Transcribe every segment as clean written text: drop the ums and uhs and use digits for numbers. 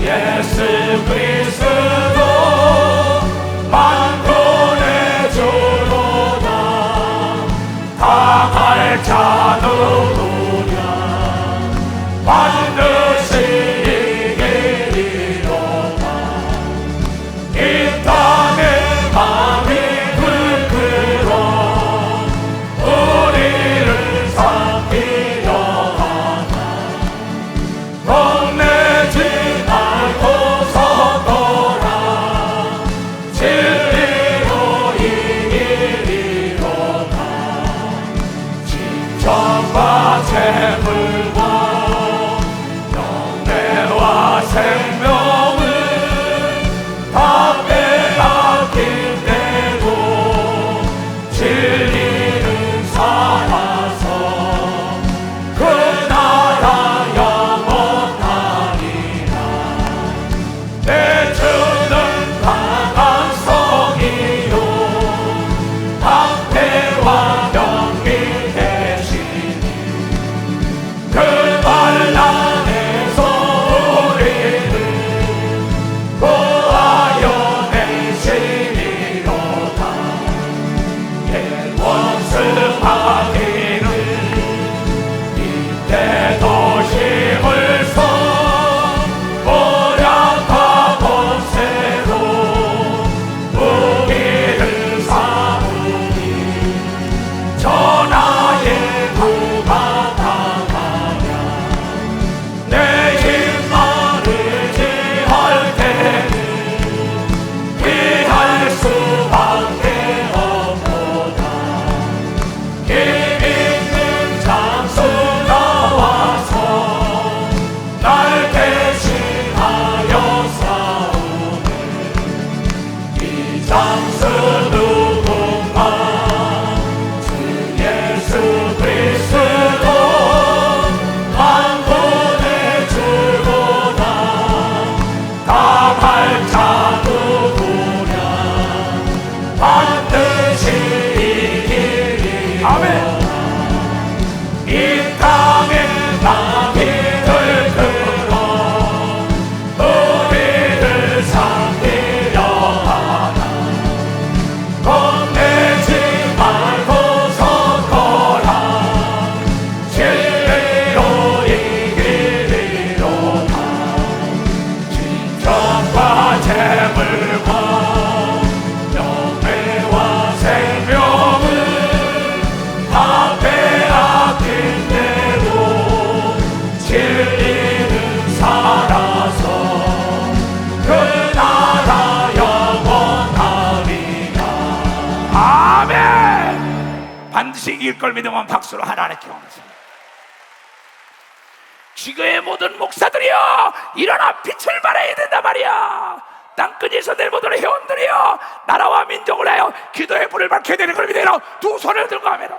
예수 그리스도 만군의 주로다. 당할 자 누구냐 반드시 이기리로다. 이 땅의 밤이 불끄러 우리를 삼키려 하나. 겁내지 말고 서거라. 진리로 이기리로다. 진정과 재물과 영예와 생명을 다 빼앗긴 대로 진리는 살아서 그 나라 영원하리라. 내 주는 강한 성이요 방패와 병기 대신이 그 반란에서 우리를 구하여 내시리로다. 원수마귀는 이때도 힘을 써 모략하고 새로 우리를 삼으니 전하의 구가 당하랴. 내 힘만을 지할 때는 피할 수밖에 없도다. 힘 있는 장수 나와서 날 대신하여 싸우네. 이 장수 누군가 주 예수 그리스도 만군의 주로다. 당할 자 누구냐 반드시 이기리로다. 아멘. 이 땅에 밤이 들끓어 우리를 삼키려 하나. 겁내지 말고 서거라. 진리로 이기리로다. 진정과 재물과 영예와 생명을 다 빼앗긴 대로 진리는 살아서 그 나라 영원하리라. 아멘. 반드시 이길 걸 믿으면 박수로 하나님께 원하십니다. 지구의 모든 목사들이여 일어나 빛을 발해야 된단 말이야. 땅끝에서 내 모든 회원들이여 나라와 민족을 하여 기도의 불을 밝혀야 되는 걸 믿으라. 두 손을 들고 하메라.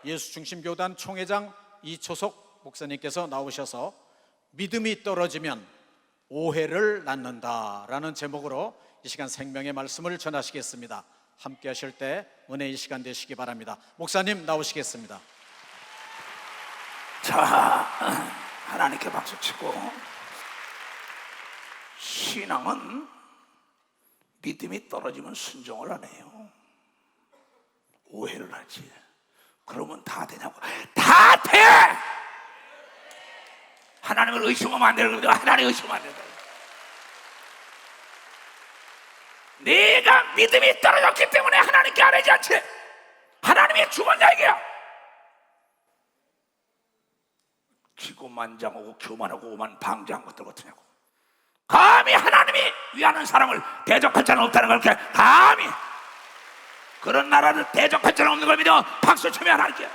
예수중심교단 총회장 이초석 목사님께서 나오셔서 믿음이 떨어지면 오해를 낳는다라는 제목으로 이 시간 생명의 말씀을 전하시겠습니다. 함께 하실 때 은혜의 시간 되시기 바랍니다. 목사님 나오시겠습니다. 자, 하나님께 박수치고. 신앙은 믿음이 떨어지면 순종을 안 해요. 오해를 하지. 그러면 다 되냐고. 다 돼! 하나님을 의심하면 안 되는 거죠. 하나님 의심하면 안 된다. 내가 믿음이 떨어졌기 때문에 하나님께 안 하지 않지. 하나님의 주권자에게야. 기고만장하고 교만하고 오만 방자한 것들 같으냐고. 감히 하나님이 위하는 사람을 대적할 자는 없다는 걸 감히 그런 나라를 대적할 자는 없는 걸 믿어 박수 치면 하나님께.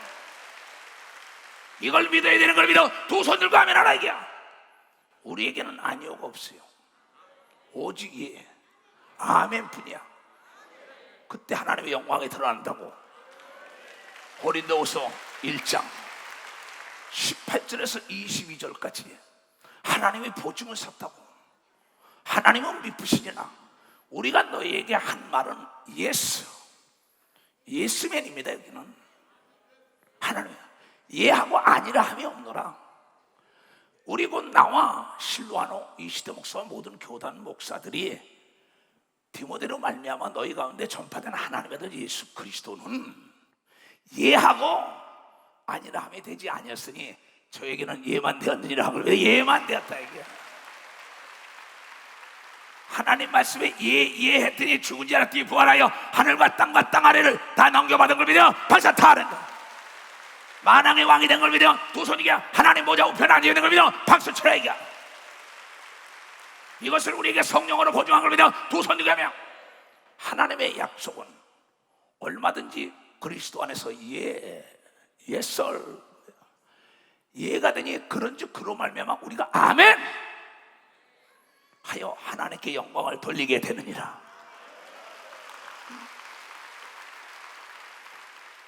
이걸 믿어야 되는 걸 믿어 두 손 들고 하면 하나님께. 우리에게는 아니오가 없어요. 오직 예 아멘 뿐이야. 그때 하나님의 영광이 드러난다고. 고린도후서 1장 18절에서 22절까지 하나님의 보증을 섰다고. 하나님은 미쁘시니라. 우리가 너희에게 한 말은 예스맨입니다. 여기는 하나님 예하고 아니라 함이 없노라. 우리 곧 나와 실로아노 이시대 목사와 모든 교단 목사들이 디모데로 말미암아 너희 가운데 전파된 하나님의 아들 예수 그리스도는 예하고 아니라 함이 되지 아니었으니 저에게는 예만 되었느니라 하고 예만 되었다 이게 하나님 말씀에 예했더니 죽은 지 알았더니 부활하여 하늘과 땅 아래를 다 넘겨받은 걸 믿어 박사 타는다. 만왕의 왕이 된 걸 믿어 두 손이야 하나님 모자 우편 앉아 있는 걸 믿어 박수 쳐라 이게 이것을 우리에게 성령으로 보증한 걸 믿어 두 손 들고 하나님의 약속은 얼마든지 그리스도 안에서 예가 되니 그런즉 그로 말미암아 우리가 아멘 하여 하나님께 영광을 돌리게 되느니라.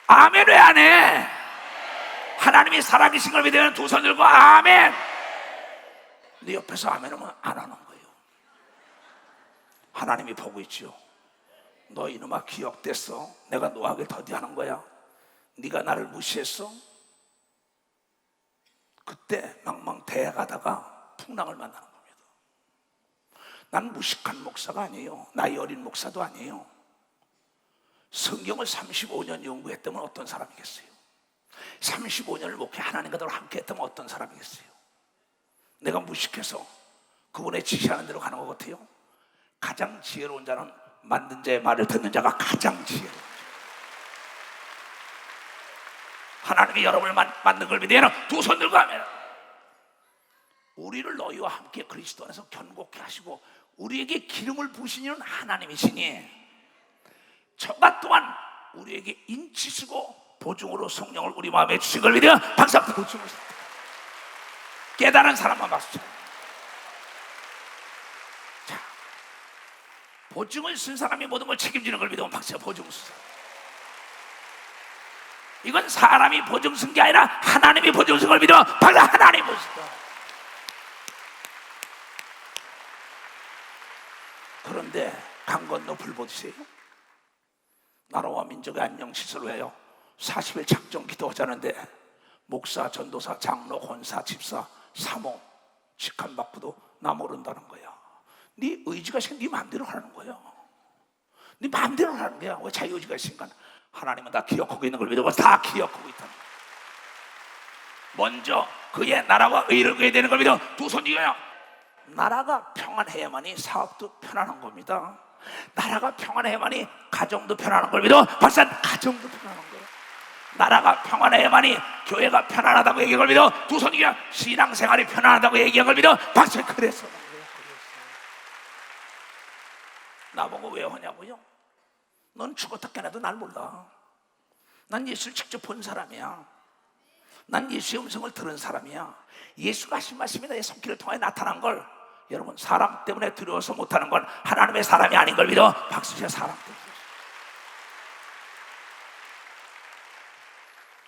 아멘 왜 안 해? 하나님이 살아계신 걸 믿으면 두 손 들고 아멘. 네 옆에서 아멘 하면 안 하는 거예요. 하나님이 보고 있죠. 너 이놈아 기억됐어? 내가 노하게 더디하는 거야. 네가 나를 무시했어? 그때 망망대해가다가 풍랑을 만나는 겁니다. 난 무식한 목사가 아니에요. 나이 어린 목사도 아니에요. 성경을 35년 연구했다면 어떤 사람이겠어요? 35년을 목회 하나님과 함께 했다면 어떤 사람이겠어요? 내가 무식해서 그분의 지시하는 대로 가는 것 같아요? 가장 지혜로운 자는 만든 자의 말을 듣는 자가 가장 지혜로운 자. 하나님이 여러분을 만든 걸 믿으면 두 손 들고 하면 우리를 너희와 함께 그리스도 안에서 견고케 하시고 우리에게 기름을 부으신 이는 하나님이시니 저가 또한 우리에게 인치시고 보증으로 성령을 우리 마음에 주신 걸 믿으면 박수 보증을 깨달은 사람만 박수 쳐. 자, 보증을 쓴 사람이 모든 걸 책임지는 걸 믿으면 박수 보증을 쓴 사람. 이건 사람이 보증 쓴 게 아니라 하나님이 보증 쓴 걸 믿으면 박수 하나님 보증. 그런데 강 건너 불 보세요. 나라와 민족의 안녕 시설을 해요. 40일 작정 기도하자는데 목사, 전도사, 장로, 권사, 집사, 사모, 직함받고도 나 모른다는 거야. 네 의지가 있으니까 네 마음대로 하는 거야. 네 마음대로 하는 거야. 왜 자유의지가 있으니까 하나님은 다 기억하고 있는 걸 믿고 다 기억하고 있다. 먼저 그의 나라와 의를 구해야 되는 걸 믿어 두 손 이어요. 나라가 평안해야만이 사업도 편안한 겁니다. 나라가 평안해야만이 가정도 편안한 걸 믿어 박사 가정도 편안한 거예요. 나라가 평안해야만이 교회가 편안하다고 얘기한 걸 믿어 두 손 이어요. 신앙생활이 편안하다고 얘기한 걸 믿어 박사 그래서 나보고 왜 하냐고요? 넌 죽었다 깨나도 날 몰라. 난 예수를 직접 본 사람이야. 난 예수의 음성을 들은 사람이야. 예수가 하신 말씀이 나의 손길을 통해 나타난 걸 여러분 사람 때문에 두려워서 못하는 건 하나님의 사람이 아닌 걸 믿어 박수쳐. 사람 때문에.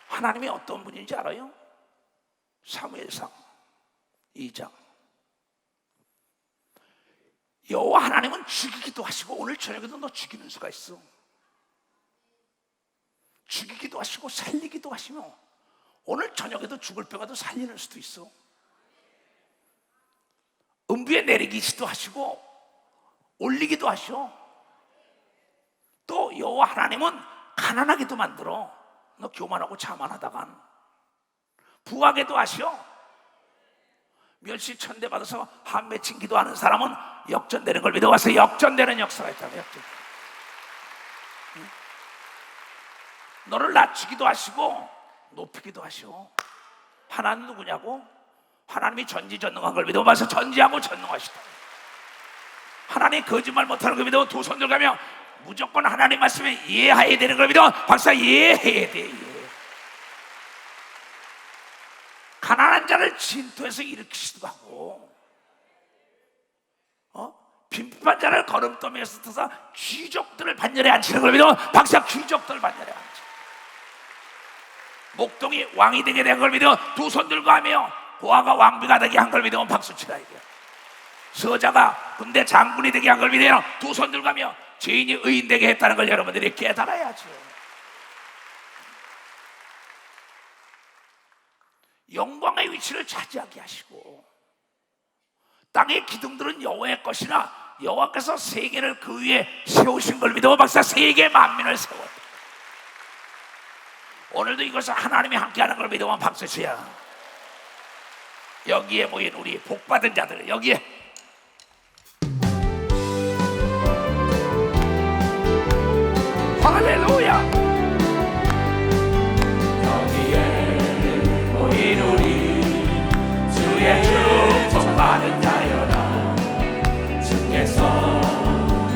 하나님이 어떤 분인지 알아요? 사무엘상 2장 여호와 하나님은 죽이기도 하시고 오늘 저녁에도 너 죽이는 수가 있어. 죽이기도 하시고 살리기도 하시며 오늘 저녁에도 죽을 뼈가도 살리는 수도 있어. 음부에 내리기도 하시고 올리기도 하셔. 또 여호와 하나님은 가난하게도 만들어. 너 교만하고 자만하다간 부하게도 하셔. 멸시 천대 받아서 한 맺힌 기도하는 사람은 역전되는 걸 믿어와서 역전되는 역사가 있다면 역전. 너를 낮추기도 하시고 높이기도 하시오. 하나님 누구냐고? 하나님이 전지전능한 걸 믿어봐서 전지하고 전능하시다. 하나님 거짓말 못하는 걸 믿어 두 손 들어가며 무조건 하나님 말씀에 이해해야 되는 걸 믿어 박사 이해해야 돼. 가난한 자를 진토에서 일으키시기도 하고 빈핍한 자를 걸음더미에서 터서 귀족들을 반열에 앉히는 걸 믿어 박사 귀족들을 반열에 앉혀. 목동이 왕이 되게 된 걸 믿어 두 손 들고 하며 고아가 왕비가 되게 한 걸 믿으면 박수 치라 이게. 서자가 군대 장군이 되게 한 걸 믿으면 두 손 들고 하며 죄인이 의인 되게 했다는 걸 여러분들이 깨달아야죠. 영광의 위치를 차지하게 하시고, 땅의 기둥들은 여호와의 것이나 여호와께서 세계를 그 위에 세우신 걸 믿어 박사 세계 만민을 세웠다. 오늘도 이것을 하나님이 함께하는 걸 믿으면 박수 쳐야. 여기에 모인 우리 복받은 자들, 여기에 할렐루야. 여기에 모인 우리 주의 축복받은 자여라. 주께서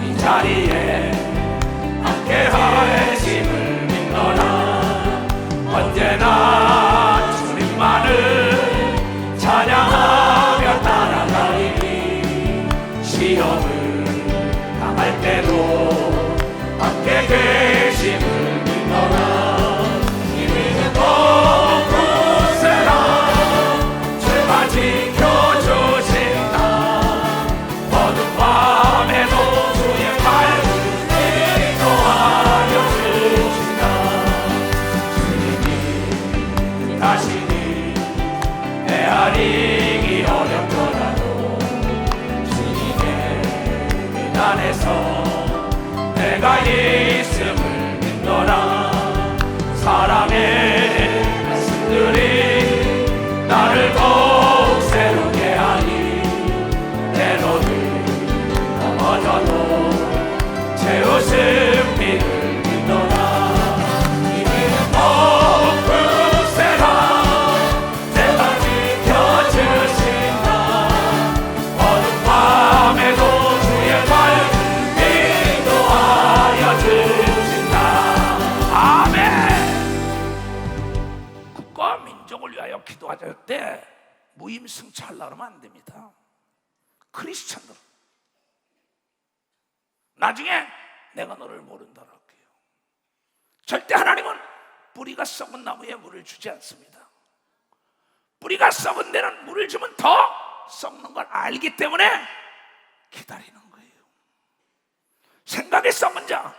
이 자리에 함께하심을 믿노라. 언제나 주님만을 찬양하며 따라가리니 시험을 당할 때도 함께 계심을 믿노라. 이미는 곳곳에라 주만 지켜주신다. 어두운 밤에도 주의 밝은 인도하여 주신다. 주님이 다시니 헤아리기 어렵더라도 주님의 뜻 안에서 내가 있음을 믿노라. 사랑의 말씀들이 나를 더욱 새롭게 하니 때로는 넘어져도 제 웃음 빛을 믿노라. 이미는 곳곳에라 내가 지켜주신다. 어두운 밤에도 주의 밝은 인도하여 주신다. 아멘. 국가와 민족을 위하여 기도하실 때 무임승차하려고 하면 안 됩니다. 크리스찬들 나중에 내가 너를 모른다고 할게요. 절대 하나님은 뿌리가 썩은 나무에 물을 주지 않습니다. 뿌리가 썩은 데는 물을 주면 더 썩는 걸 알기 때문에 기다리는 거예요. 생각이 썩은 자,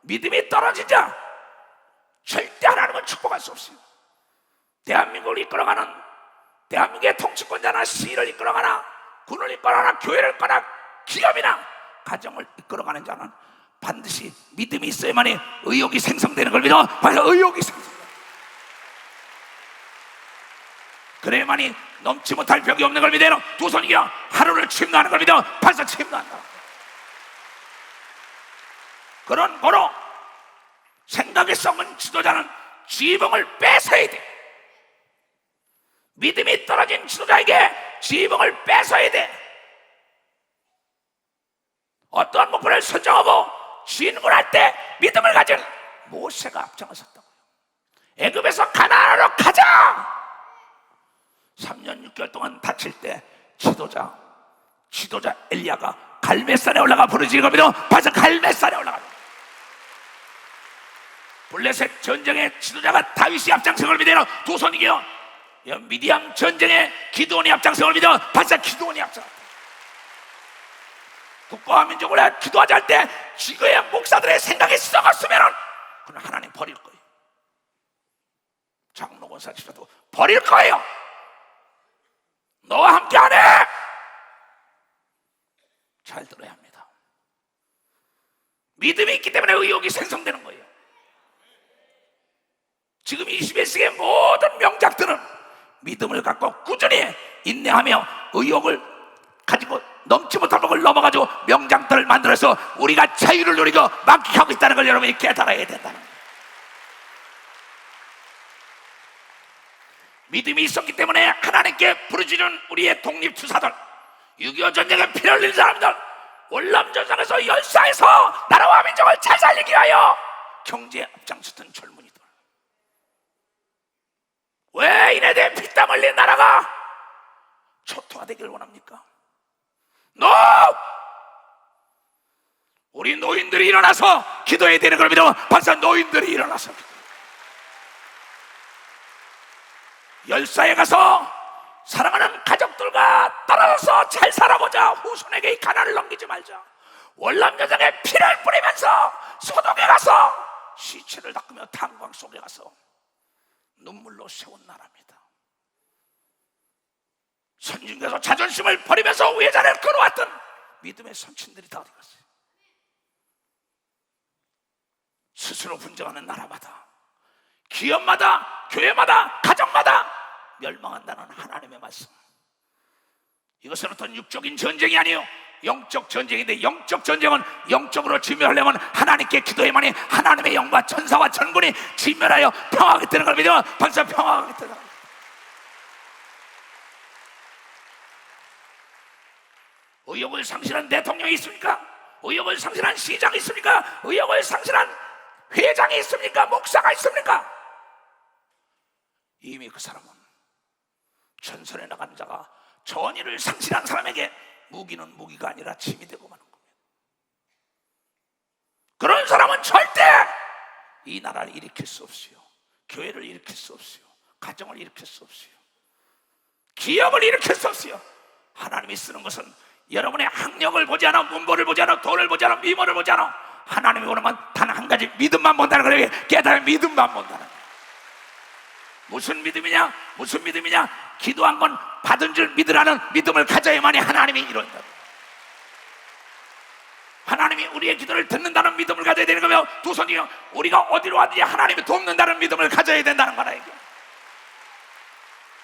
믿음이 떨어진 자, 절대 하나님은 축복할 수 없어요. 대한민국을 이끌어가는 대한민국의 통치권자나 시를 이끌어가나 군을 이끌어가나 교회를 이끌어가나 기업이나 가정을 이끌어가는 자는 반드시 믿음이 있어야만이 의욕이 생성되는 걸 믿어. 바로 의욕이 생성된다. 그래야만이 넘지 못할 벽이 없는 걸 믿어. 두 손 이겨 하루를 침노하는 걸 믿어. 발사 침노한다. 그런 거로 생각이 썩은 지도자는 지붕을 뺏어야 돼. 믿음이 떨어진 지도자에게 지붕을 뺏어야 돼. 어떠한 목표를 설정하고 진군할 때 믿음을 가진 모세가 앞장섰다고요. 애굽에서 가나안으로 가자. 3년 6개월 동안 다칠 때 지도자 엘리야가 갈멜산에 올라가 부르짖은 겁니다. 바로 갈멜산에 올라가. 블레셋 전쟁의 지도자가 다윗이 앞장서걸 믿어. 두 손 이겨. 미디안 전쟁의 기드온이 앞장서걸 믿어. 바로 기드온이 앞장서. 국가와 민족을 위해 기도하자 할 때 지구의 목사들의 생각이 썩었으면 그건 하나님 버릴 거예요. 장로 권사치라도 버릴 거예요. 너와 함께 안 해. 잘 들어야 합니다. 믿음이 있기 때문에 의욕이 생성되는 거예요. 지금 21세기의 모든 명작들은 믿음을 갖고 꾸준히 인내하며 의욕을 가지고 넘지 못할 것을 넘어가지고 명장들을 만들어서 우리가 자유를 누리고 만끽하고 있다는 걸 여러분이 깨달아야 된다는 거예요. 믿음이 있었기 때문에 하나님께 부르짖는 우리의 독립투사들, 6.25 전쟁에 피를 흘린 사람들, 월남전선에서 열사해서 나라와 민족을 잘 살리기 위하여 경제에 앞장섰던 젊은이들, 왜 이네들 피땀 흘린 나라가 초토화되기를 원합니까? No! 우리 노인들이 일어나서 기도해야 되는 걸 믿어. 박사 노인들이 일어나서 열사에 가서 사랑하는 가족들과 떨어져서 잘 살아보자. 후손에게 이 가난을 넘기지 말자. 월남전쟁에 피를 뿌리면서 소독에 가서 시체를 닦으며 탄광 속에 가서 눈물로 세운 나라입니다. 선진교에서 자존심을 버리면서 외자를 끌어왔던 믿음의 선친들이 다 어디 갔어요? 스스로 분쟁하는 나라마다, 기업마다, 교회마다, 가정마다 멸망한다는 하나님의 말씀. 이것은 어떤 육적인 전쟁이 아니에요. 영적 전쟁인데, 영적 전쟁은 영적으로 지멸하려면 하나님께 기도해야만이 하나님의 영과 천사와 천군이 지멸하여 평화하게 되는 걸 믿으면 벌써 평화하게 되는 거예요. 의욕을 상실한 대통령이 있습니까? 의욕을 상실한 시장이 있습니까? 의욕을 상실한 회장이 있습니까? 목사가 있습니까? 이미 그 사람은 전선에 나간 자가 전의를 상실한 사람에게 무기는 무기가 아니라 짐이 되고 마는 겁니다. 그런 사람은 절대 이 나라를 일으킬 수 없어요. 교회를 일으킬 수 없어요. 가정을 일으킬 수 없어요. 기업을 일으킬 수 없어요. 하나님이 쓰는 것은 여러분의 학력을 보지 않아, 문벌을 보지 않아, 돈을 보지 않아, 미모를 보지 않아. 하나님이 보는 건 단 한 가지 믿음만 본다는 거예요. 깨달은 믿음만 본다는 거예요. 무슨 믿음이냐? 무슨 믿음이냐? 기도한 건 받은 줄 믿으라는 믿음을 가져야만이 하나님이 이룬다. 하나님이 우리의 기도를 듣는다는 믿음을 가져야 되는 거며, 두 손이요, 우리가 어디로 왔든지 하나님이 돕는다는 믿음을 가져야 된다는 거라. 이게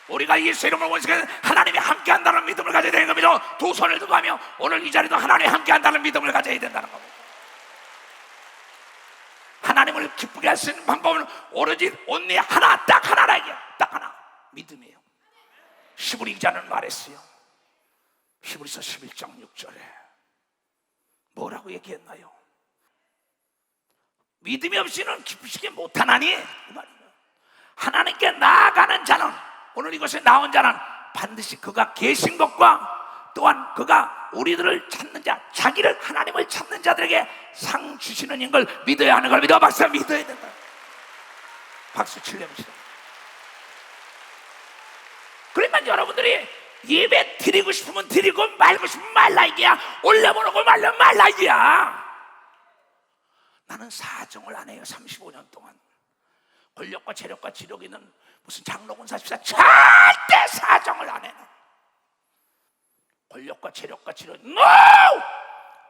우리가 예수 이름을 원수하는 하나님이 함께한다는 믿음을 가져야 되는 겁니다. 두 손을 들고 하며 오늘 이 자리도 하나님이 함께한다는 믿음을 가져야 된다는 겁니다. 하나님을 기쁘게 할 수 있는 방법은 오로지 온리 하나, 딱 하나라. 이게 딱 하나, 믿음이에요. 히브리 기자는 말했어요. 히브리서 11장 6절에 뭐라고 얘기했나요? 믿음이 없이는 기쁘시게 못하나니, 그 말이에요. 하나님께 나아가는 자는, 오늘 이곳에 나온 자는 반드시 그가 계신 것과 또한 그가 우리들을 찾는 자, 자기를, 하나님을 찾는 자들에게 상 주시는 걸 믿어야 하는 걸 믿어. 박수 믿어야 된다. 박수 치려면서. 그러면 여러분들이 예배 드리고 싶으면 드리고 말고 싶으면 말라 이게야. 올려보내고 말려 말라 이게야. 나는 사정을 안 해요. 35년 동안 권력과 재력과 지력이 있는 무슨 장로군 사십사 절대 사정을 안 해. 권력과 재력과 지력, NO!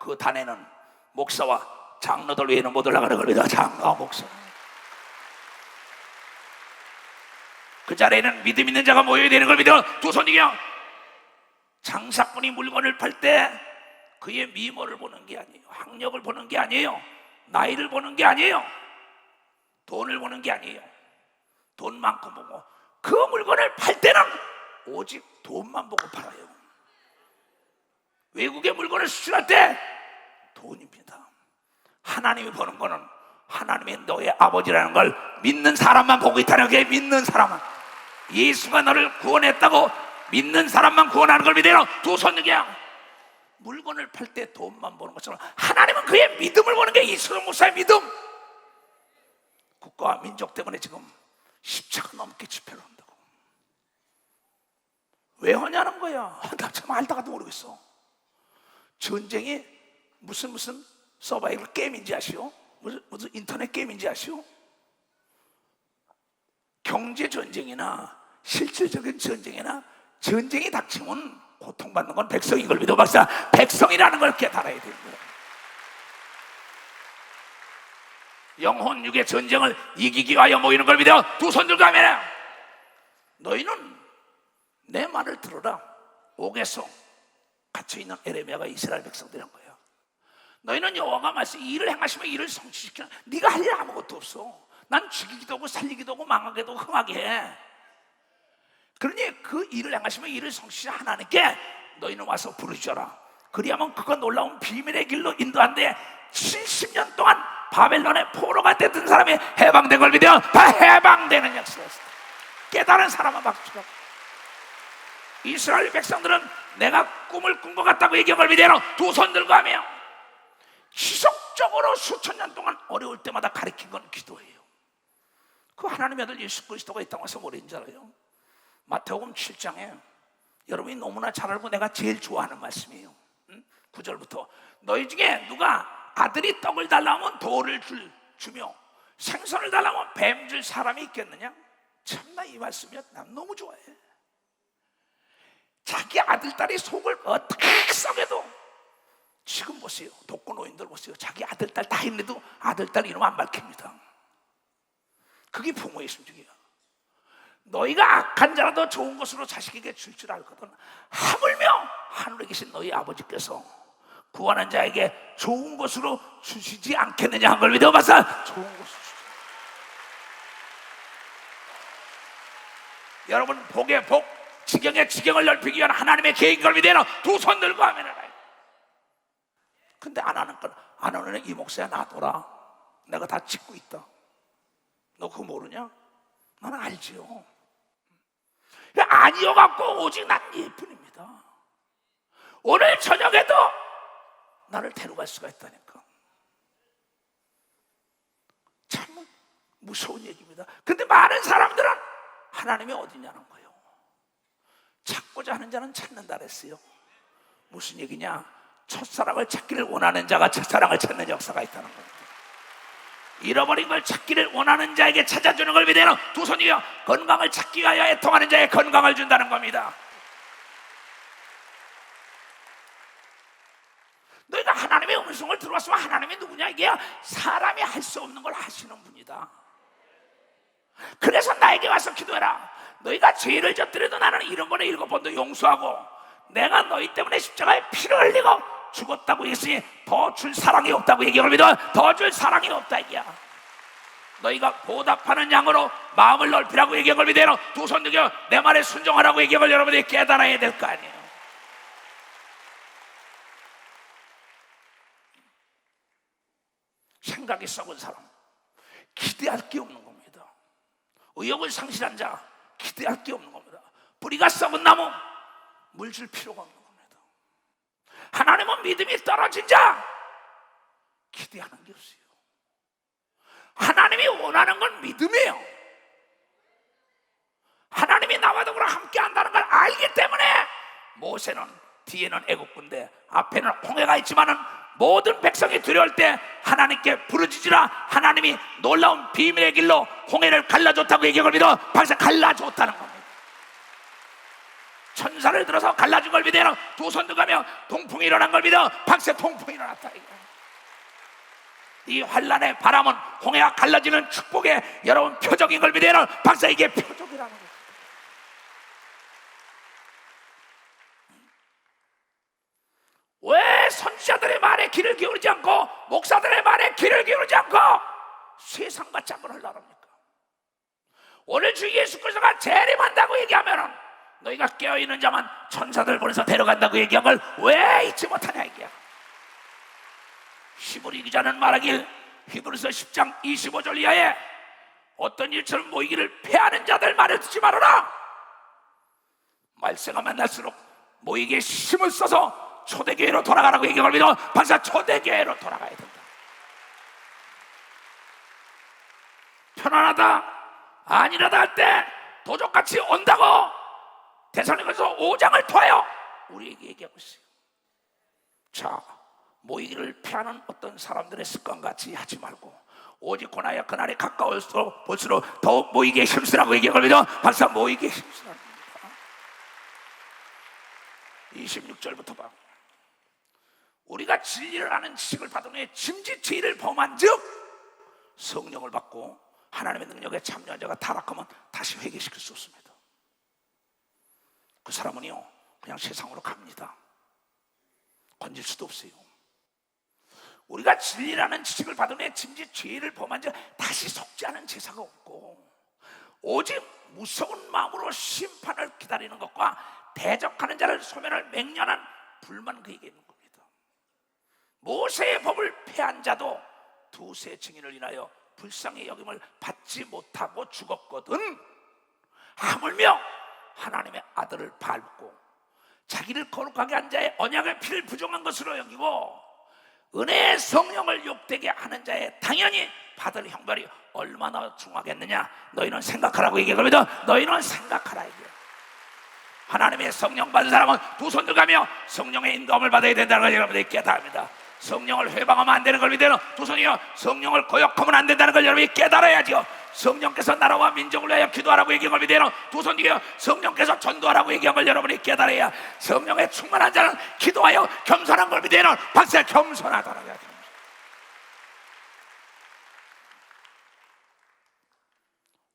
그 단에는 목사와 장로들 외에는 못 올라가는 겁니다. 장로와 목사. 그 자리에는 믿음 있는 자가 모여야 되는 걸 믿어. 두 손이요. 장사꾼이 물건을 팔 때 그의 미모를 보는 게 아니에요. 학력을 보는 게 아니에요. 나이를 보는 게 아니에요. 돈을 보는 게 아니에요. 돈만큼 보고 그 물건을 팔 때는 오직 돈만 보고 팔아요. 외국의 물건을 수출할 때 돈입니다. 하나님이 보는 거는 하나님이 너의 아버지라는 걸 믿는 사람만 보고 있다는 게, 믿는 사람만, 예수가 너를 구원했다고 믿는 사람만 구원하는 걸 믿어요. 두 손이야. 물건을 팔 때 돈만 보는 것처럼 하나님은 그의 믿음을 보는 게 이수영 목사의 믿음. 국가와 민족 때문에 지금 10차가 넘게 집회를 한다고. 왜 하냐는 거야. 나 참 알다가도 모르겠어. 전쟁이 무슨 서바이벌 게임인지 아시오? 무슨 인터넷 게임인지 아시오? 경제 전쟁이나 실질적인 전쟁이나 전쟁이 닥치면 고통받는 건 백성인 걸 믿어. 박사, 백성이라는 걸 깨달아야 되는 거야. 영혼 육의 전쟁을 이기기 위하여 모이는 걸 믿어. 두 손 들고 하면, 너희는 내 말을 들어라. 옥에서 갇혀있는 에레미야가 이스라엘 백성들이란 거예요. 너희는 여호와가 말씀 이 일을 행하시면 이를 성취시키는, 네가 할 일 아무것도 없어. 난 죽이기도 하고 살리기도 하고 망하게도 하고 흥하게 해. 그러니 그 일을 행하시면 이를 성취시키는 하나님께 너희는 와서 부르짖어라. 그리하면 그가 놀라운 비밀의 길로 인도한데 70년 동안 바벨론의 포로가 됐던 사람이 해방된 걸 믿어. 다 해방되는 역사가 있어. 깨달은 사람은 박수가. 이스라엘 백성들은 내가 꿈을 꾼 것 같다고 얘기한 걸 믿어요. 두 손 들고 하며 지속적으로 수천 년 동안 어려울 때마다 가르친 건 기도예요. 그 하나님의 아들 예수 그리스도가 이 땅에 와서 뭐랬는 줄 알아요? 마태복음 7장에 여러분이 너무나 잘 알고 내가 제일 좋아하는 말씀이에요. 9절부터 너희 중에 누가 아들이 떡을 달라면 돌을 주며 생선을 달라면 뱀 줄 사람이 있겠느냐? 참나 이 말씀이 난 너무 좋아해. 자기 아들, 딸이 속을 어떻게 썩여도, 지금 보세요. 독거노인들 보세요. 자기 아들, 딸 다 있는데도 아들, 딸 이름 안 밝힙니다. 그게 부모의 심정이야. 너희가 악한 자라도 좋은 것으로 자식에게 줄 줄 알거든. 하물며 하늘에 계신 너희 아버지께서 구하는 자에게 좋은 것으로 주시지 않겠느냐 한 걸 믿어봐서 좋은 것으로 주시죠. 여러분, 복의 복, 지경의 지경을 넓히기 위한 하나님의 계획인 걸 믿어요. 두 손 들고 하면은. 근데 안 하는 건, 안 하는 이 목사야 놔둬라. 내가 다 짓고 있다. 너 그거 모르냐? 나는 알지요. 아니어갖고 오직 난 예뿐입니다. 오늘 저녁에도 나를 데려갈 수가 있다니까. 참 무서운 얘기입니다. 근데 많은 사람들은 하나님이 어디냐는 거예요. 찾고자 하는 자는 찾는다 그랬어요. 무슨 얘기냐? 첫사랑을 찾기를 원하는 자가 첫사랑을 찾는 역사가 있다는 겁니다. 잃어버린 걸 찾기를 원하는 자에게 찾아주는 걸 믿어요. 두 손이요, 건강을 찾기 위하여 애통하는 자에 건강을 준다는 겁니다. 너희가 하나님의 음성을 들어왔으면 하나님이 누구냐? 이게 사람이 할 수 없는 걸 하시는 분이다. 그래서 나에게 와서 기도해라. 너희가 죄를 졌더라도 나는 7번에 7번도 용서하고, 내가 너희 때문에 십자가에 피를 흘리고 죽었다고 했으니 더 줄 사랑이 없다고 얘기를 믿어. 더 줄 사랑이 없다 얘기야. 너희가 보답하는 양으로 마음을 넓히라고 얘기한 걸 믿어요. 두 손 들고 내 말에 순종하라고 얘기한 걸 여러분이 깨달아야 될 거 아니에요. 생각이 썩은 사람, 기대할 게 없는 겁니다. 의욕을 상실한 자, 기대할 게 없는 겁니다. 뿌리가 썩은 나무, 물 줄 필요가 없는 겁니다. 하나님은 믿음이 떨어진 자, 기대하는 게 없어요. 하나님이 원하는 건 믿음이에요. 하나님이 나와 더불어 함께 한다는 걸 알기 때문에 모세는 뒤에는 애국군대, 앞에는 홍해가 있지만은 모든 백성이 두려울 때 하나님께 부르짖으라. 하나님이 놀라운 비밀의 길로 홍해를 갈라줬다고 얘기한 믿어. 박사 갈라줬다는 겁니다. 천사를 들어서 갈라준 걸 믿어요. 두 손 들어가며 동풍이 일어난 걸 믿어. 박사 동풍이 일어났다. 이 환란의 바람은 홍해가 갈라지는 축복의 여러분 표적인 걸 믿어요. 박사 이게 표적이라는 거예요. 왜 선지자들의 말에 귀를 기울이지 않고 목사들의 말에 귀를 기울이지 않고 세상과 짝을 하려합니까? 오늘 주 예수 그리스도가 재림한다고 얘기하면 너희가 깨어있는 자만 천사들 보내서 데려간다고 얘기한 걸 왜 잊지 못하냐 이게야. 히브리 기자는 말하길, 히브리서 10장 25절 이하에 어떤 일처럼 모이기를 패하는 자들 말을 듣지 말아라. 말세가 만날수록 모이기에 힘을 써서 초대교회로 돌아가라고 얘기를 믿어. 박사 초대교회로 돌아가야 된다. 편안하다 아니라다 할 때 도적같이 온다고 데살로니가서 5장을 통하여 우리에게 얘기하고 있어요. 자, 모이기를 피하는 어떤 사람들의 습관같이 하지 말고 오직 고나야 그날이 가까울수록 볼수록 더욱 모이기에 힘쓰라고 얘기하고 믿어. 박사 모이기에 힘쓰라는 겁니다. 26절부터 봐. 우리가 진리를 아는 지식을 받은 후에 짐짓죄를 범한 즉 성령을 받고 하나님의 능력에 참여한 자가 타락하면 다시 회개시킬 수 없습니다. 그 사람은요 그냥 세상으로 갑니다. 건질 수도 없어요. 우리가 진리라는 지식을 받은 후에 짐짓죄를 범한 자 다시 속지 않은 제사가 없고 오직 무서운 마음으로 심판을 기다리는 것과 대적하는 자를 소멸할 맹렬한 불만 그에게 있는 겁니다. 모세의 법을 폐한 자도 두세 증인을 인하여 불쌍히 여김을 받지 못하고 죽었거든. 하물며 하나님의 아들을 밟고 자기를 거룩하게 한 자의 언약의 피를 부정한 것으로 여기고 은혜의 성령을 욕되게 하는 자의 당연히 받을 형벌이 얼마나 중하겠느냐. 너희는 생각하라고 얘기합니다. 너희는 생각하라 이게. 하나님의 성령 받은 사람은 두 손 들어가며 성령의 인도함을 받아야 된다는 걸 여러분들이 깨달습니다. 성령을 회방하면 안 되는 걸 믿어요. 두 손이요 성령을 거역하면 안 된다는 걸 여러분이 깨달아야죠. 성령께서 나라와 민족을 위하여 기도하라고 얘기한 걸 믿어요. 두 손 뒤에 성령께서 전도하라고 얘기한 걸 여러분이 깨달아야 성령에 충만한 자는 기도하여 겸손한 걸 믿어요. 박사 겸손하다라고 해야죠.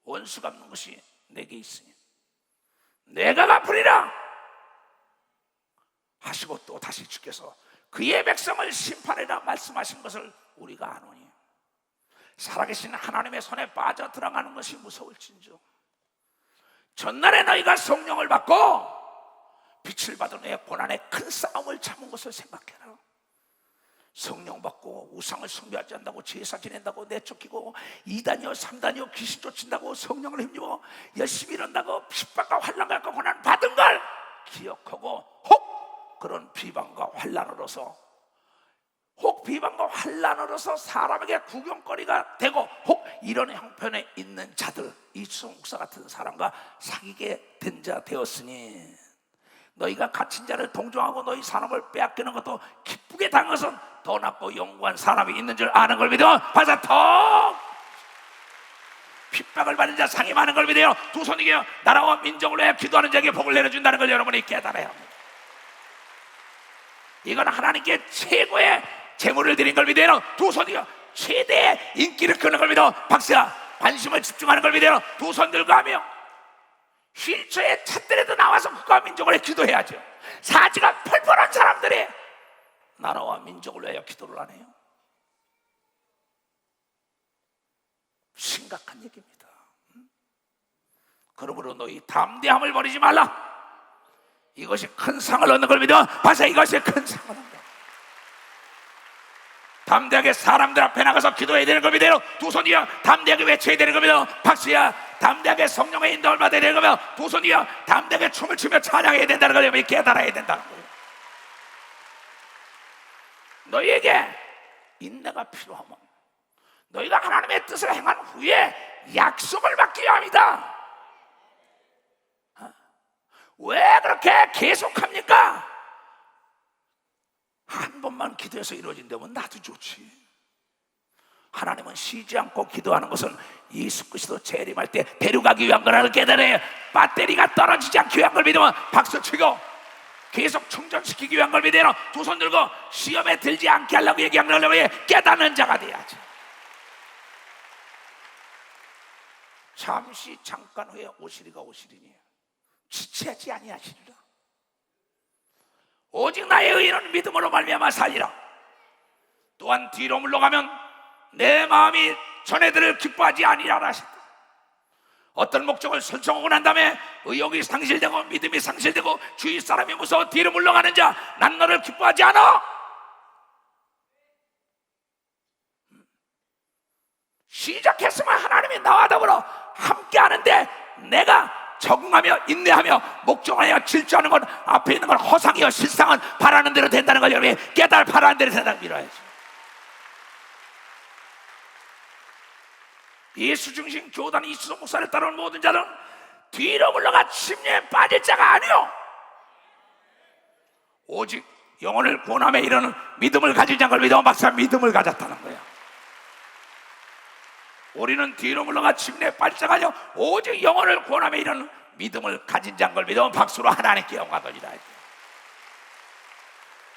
원수 갚는 것이 내게 있으니 내가 갚으리라 하시고 또 다시 주께서 그의 백성을 심판하리라 말씀하신 것을 우리가 아노니 살아계신 하나님의 손에 빠져 들어가는 것이 무서울진저 전날에 너희가 성령을 받고 빛을 받은 후에 고난의 큰 싸움을 참은 것을 생각해라. 성령 받고 우상을 숭배하지 않는다고 제사 지낸다고 내쫓기고 2단이요 3단이요 귀신 쫓는다고 성령을 힘입어 열심히 일한다고 핍박과 환난과 고난 받은 걸 기억하고 혹 그런 비방과 환난으로서 사람에게 구경거리가 되고 혹 이런 형편에 있는 자들 이수성 목사 같은 사람과 사귀게 된 자 되었으니 너희가 갇힌 자를 동정하고 너희 사람을 빼앗기는 것도 기쁘게 당한 것은 더 낫고 영구한 사람이 있는 줄 아는 걸 믿어. 바사 더 핍박을 받는 자 상이 많은 걸 믿어요. 두 손 이겨 나라와 민족을 위해 기도하는 자에게 복을 내려준다는 걸 여러분이 깨달아야 합니다. 이건 하나님께 최고의 재물을 드린 걸 믿어요. 두 손 이겨 최대의 인기를 끄는 걸 믿어. 박사 관심을 집중하는 걸 믿어요. 두 손 들고 하며 휠체어에 찻들에도 나와서 국가와 민족을 위해 기도해야죠. 사지가 펄펄한 사람들이 나라와 민족을 위하여 기도를 안 해요. 심각한 얘기입니다. 그러므로 너희 담대함을 버리지 말라. 이것이 큰 상을 얻는 걸 믿어. 봐서 이것이 큰 상을 얻는다. 담대하게 사람들 앞에 나가서 기도해야 되는 걸 믿어요. 두 손이야 담대하게 외쳐야 되는 걸 믿어. 박수야 담대하게 성령의 인도를 받아야 되는 거며 두 손이야 담대하게 춤을 추며 찬양해야 된다는 걸 깨달아야 된다는 거예요. 너희에게 인내가 필요하면 너희가 하나님의 뜻을 행한 후에 약속을 받기 위함이다. 왜 그렇게 계속합니까? 한 번만 기도해서 이루어진다면 나도 좋지. 하나님은 쉬지 않고 기도하는 것은 예수 그리스도 재림할 때 데려가기 위한 거라는 깨달아요. 배터리가 떨어지지 않기 위한 걸 믿으면 박수치고 계속 충전시키기 위한 걸 믿어요. 두 손 들고 시험에 들지 않게 하려고 얘기하는 걸 깨닫는 자가 돼야지. 잠시 잠깐 후에 오시리가 오시리니 지체하지 아니하시리라. 오직 나의 의인은 믿음으로 말미암아 살리라. 또한 뒤로 물러가면 내 마음이 전애들을 기뻐하지 아니하라 하셨다. 어떤 목적을 설정하고 난 다음에 의욕이 상실되고 믿음이 상실되고 주위 사람이 무서워 뒤로 물러가는 자, 난 너를 기뻐하지 않아. 시작했으면 하나님이 나와 더불어 함께 하는데 내가 적응하며 인내하며 목적하여 질주하는 건 앞에 있는 건 허상이요 실상은 바라는 대로 된다는 걸 여러분이 깨달아. 바라는 대로 된다는 걸 믿어야지. 예수 중심 교단 이수성 목사를 따르는 모든 자는 뒤로 물러가 침례에 빠질 자가 아니요 오직 영혼을 구원함에 이르는 믿음을 가진 자를 믿어. 막상 믿음을 가졌다는 거야. 우리는 뒤로 물러가 침례에 빠질 자가 아니요 오직 영혼을 구원함에 이르는 믿음을 가진 자인 걸 믿어. 박수로 하나님께 영광 돌리라.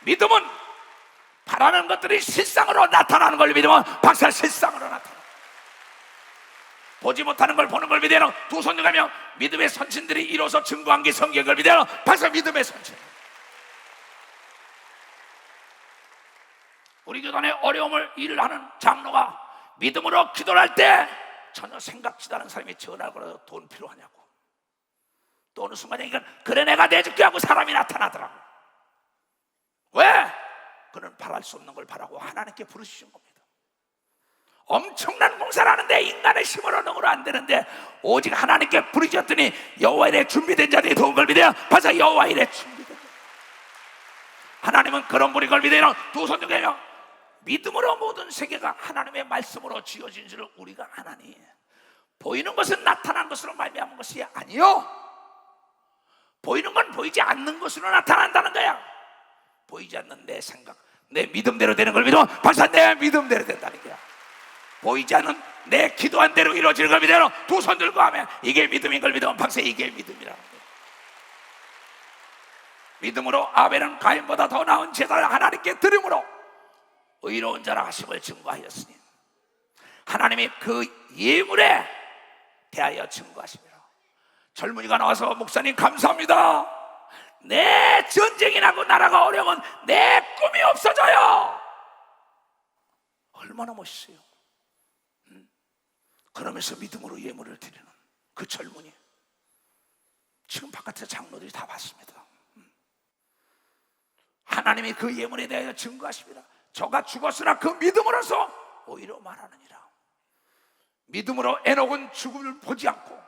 믿음은 바라는 것들이 실상으로 나타나는 걸 믿으면 박수 실상으로 나타나. 보지 못하는 걸 보는 걸 믿어요. 두 손 들가며 믿음의 선친들이 이로써 증거한 게 성경을 믿어요. 박수 믿음의 선친. 우리 교단에 어려움을 일을 하는 장로가 믿음으로 기도를 할 때 전혀 생각지도 않은 사람이 전화를 걸어서 돈 필요하냐고. 또 어느 순간에 그래 내가 내줄게 하고 사람이 나타나더라고. 왜? 그는 바랄 수 없는 걸 바라고 하나님께 부르시는 겁니다. 엄청난 공사를 하는데 인간의 힘으로 능으로 안 되는데 오직 하나님께 부르셨더니 여호와 일에 준비된 자들이 도운 걸 믿어요. 벌써 여호와 일에 준비된 자. 하나님은 그런 분이 걸 믿어요. 두 손 들게요. 믿음으로 모든 세계가 하나님의 말씀으로 지어진 줄을 우리가 아나니 보이는 것은 나타난 것으로 말미암은 것이 아니요 보이는 건 보이지 않는 것으로 나타난다는 거야. 보이지 않는 내 생각 내 믿음대로 되는 걸 믿으면 벌써 내 믿음대로 된다는 거야. 보이지 않는 내 기도한 대로 이루어지는 걸 믿어 두 손 들고 하면 이게 믿음인 걸 믿으면 박사 이게 믿음이라는 거예요. 믿음으로 아벨은 가인보다 더 나은 제사를 하나님께 드림으로 의로운 자라 하심을 증거하였으니 하나님이 그 예물에 대하여 증거하시니라. 젊은이가 나와서 목사님 감사합니다. 내 전쟁이 나고 나라가 어려우면 내 꿈이 없어져요. 얼마나 멋있어요. 그러면서 믿음으로 예물을 드리는 그 젊은이, 지금 바깥에 장로들이 다 봤습니다. 하나님이 그 예물에 대하여 증거하십니다. 저가 죽었으나 그 믿음으로서 오히려 말하느니라. 믿음으로 에녹은 죽음을 보지 않고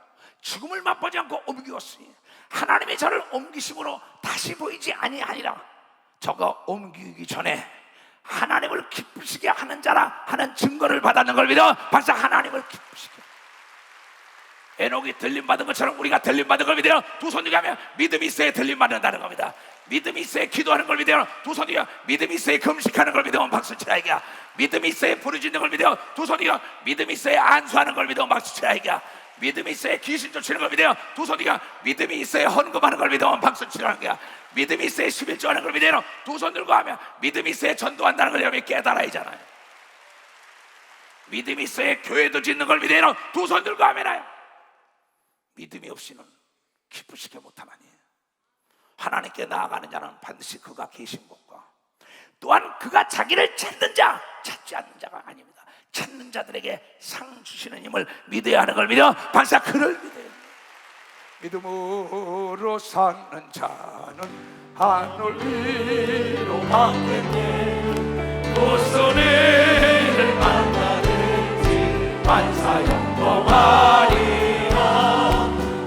죽음을 맛보지 않고 옮기었으니 하나님이 저를 옮기심으로 다시 보이지 아니하니라. 저가 옮기기 전에 하나님을 기쁘시게 하는 자라 하는 증거를 받았는 걸 믿어 박사 하나님을 기쁘시게. 에녹이 들림받은 것처럼 우리가 들림받은 걸 믿어 두 손 들고 하면 믿음이 있어야 들림받는다는 겁니다. 믿음이 있어야 기도하는 걸 믿어 두 손 들고 믿음이 있어야 금식하는 걸 믿어 박수 치라 이거야. 믿음이 있어야 부르짖는 걸 믿어 두 손 들고 믿음이 있어야 안수하는 걸 믿어 박수 치라 이거야. 믿음이 있어야 귀신 쫓는 걸 믿어요. 두 손이가 믿음이 있어야 헌금하는 걸 믿으면 박수 치라는 거야. 믿음이 있어야 11조 하는 걸 믿어요. 두 손 들고 하면 믿음이 있어야 전도한다는 걸 여러분이 깨달아야잖아요. 믿음이 있어야 교회도 짓는 걸 믿어요. 두 손 들고 하면 믿음이 없이는 기쁘시게 못하나니 하나님께 나아가는 자는 반드시 그가 계신 곳과 또한 그가 자기를 찾는 자 찾지 않는 자가 아닙니다. 찾는 자들에게 상 주시는 힘을 믿어야 하는 걸 믿어 박사 그를 믿어야 돼. 믿음으로 사는 자는 하늘 위로 가겠네. 무슨 일을 만나든지 만사형통하리라.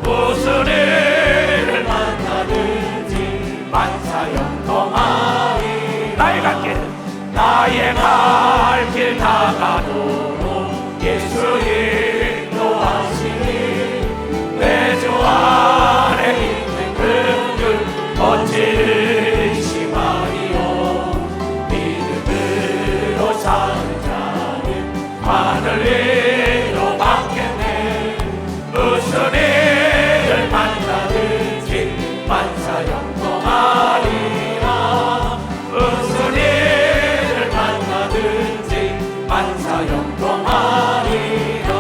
무슨 일을 만나든지 만사형통하리라. 나의 갈 길 다가도록 예수 인도하시니 내 주 안에 있는 긍휼 어찌심하리요. 믿음으로 사는 자는 하늘 위로 받겠네. 무슨 일을 만나든지 만사형통하리라. 무슨 일을 만나든지 만사형통하리라.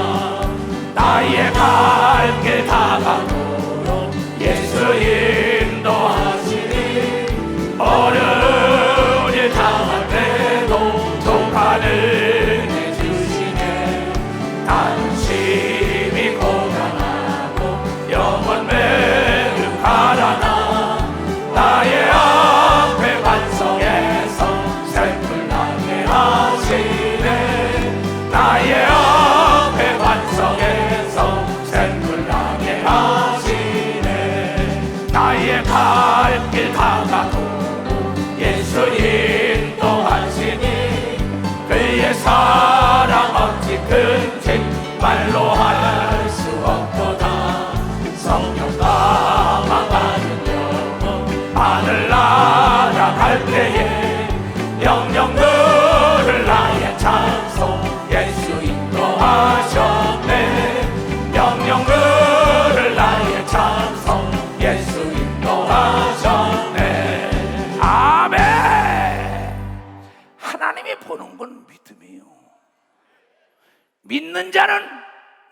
나의 갈 길 다가도록 예수 인도하시니 어려운 일 당할 때도 독한 은혜 주시네. 단심이 고단하고 영원 매우 가라나 나의 앞에 반석에서 샘물 나게 하시네. 나의 앞에 반석에서 샘물 나게 하시네. 나의 갈 길 다가도록 예수 인도하시니 그의 사랑 어찌 큰지 말로 할 수 없도다. 성령 감화가는 영혼 하늘나라 갈 때에 영영 들을 나의 찬송 예수 인도하셨네. 영영 들을 나의 찬송 예수 인도하셨네. 아멘. 하나님이 보는 건 믿음이에요. 믿는 자는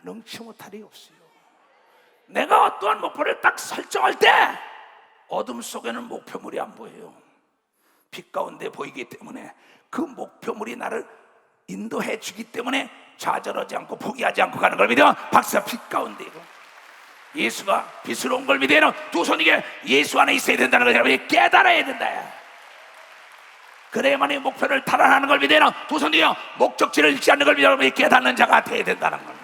능치 못할 리 없어요. 내가 어떠한 목표를 딱 설정할 때 어둠 속에는 목표물이 안 보여요. 빛 가운데 보이기 때문에 그 목표물이 나를 인도해 주기 때문에 좌절하지 않고 포기하지 않고 가는 걸 믿어 박사. 빛 가운데 이거 예수가 빛으로 온 걸 믿어요. 두 손이게 예수 안에 있어야 된다는 걸 여러분이 깨달아야 된다. 그래야만이 목표를 탈환하는 걸 믿어요. 두 손이요 목적지를 잃지 않는 걸 믿어 여러분이 깨닫는 자가 되어야 된다는 겁니다.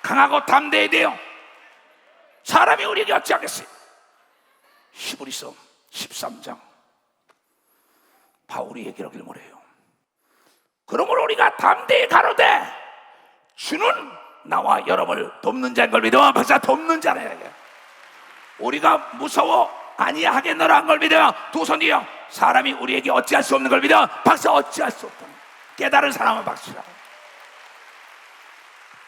강하고 담대해야 돼요. 사람이 우리에게 어찌하겠어요. 히브리서 13장 바울이 얘기하길 뭐래요. 그러므로 우리가 담대히 가로되 주는 나와 여러분을 돕는 자인 걸 믿어 박사. 돕는 자네. 우리가 무서워 아니하겠노라 한 걸 믿어 두 손이요 사람이 우리에게 어찌할 수 없는 걸 믿어 박사. 어찌할 수 없다. 깨달은 사람은 박수라.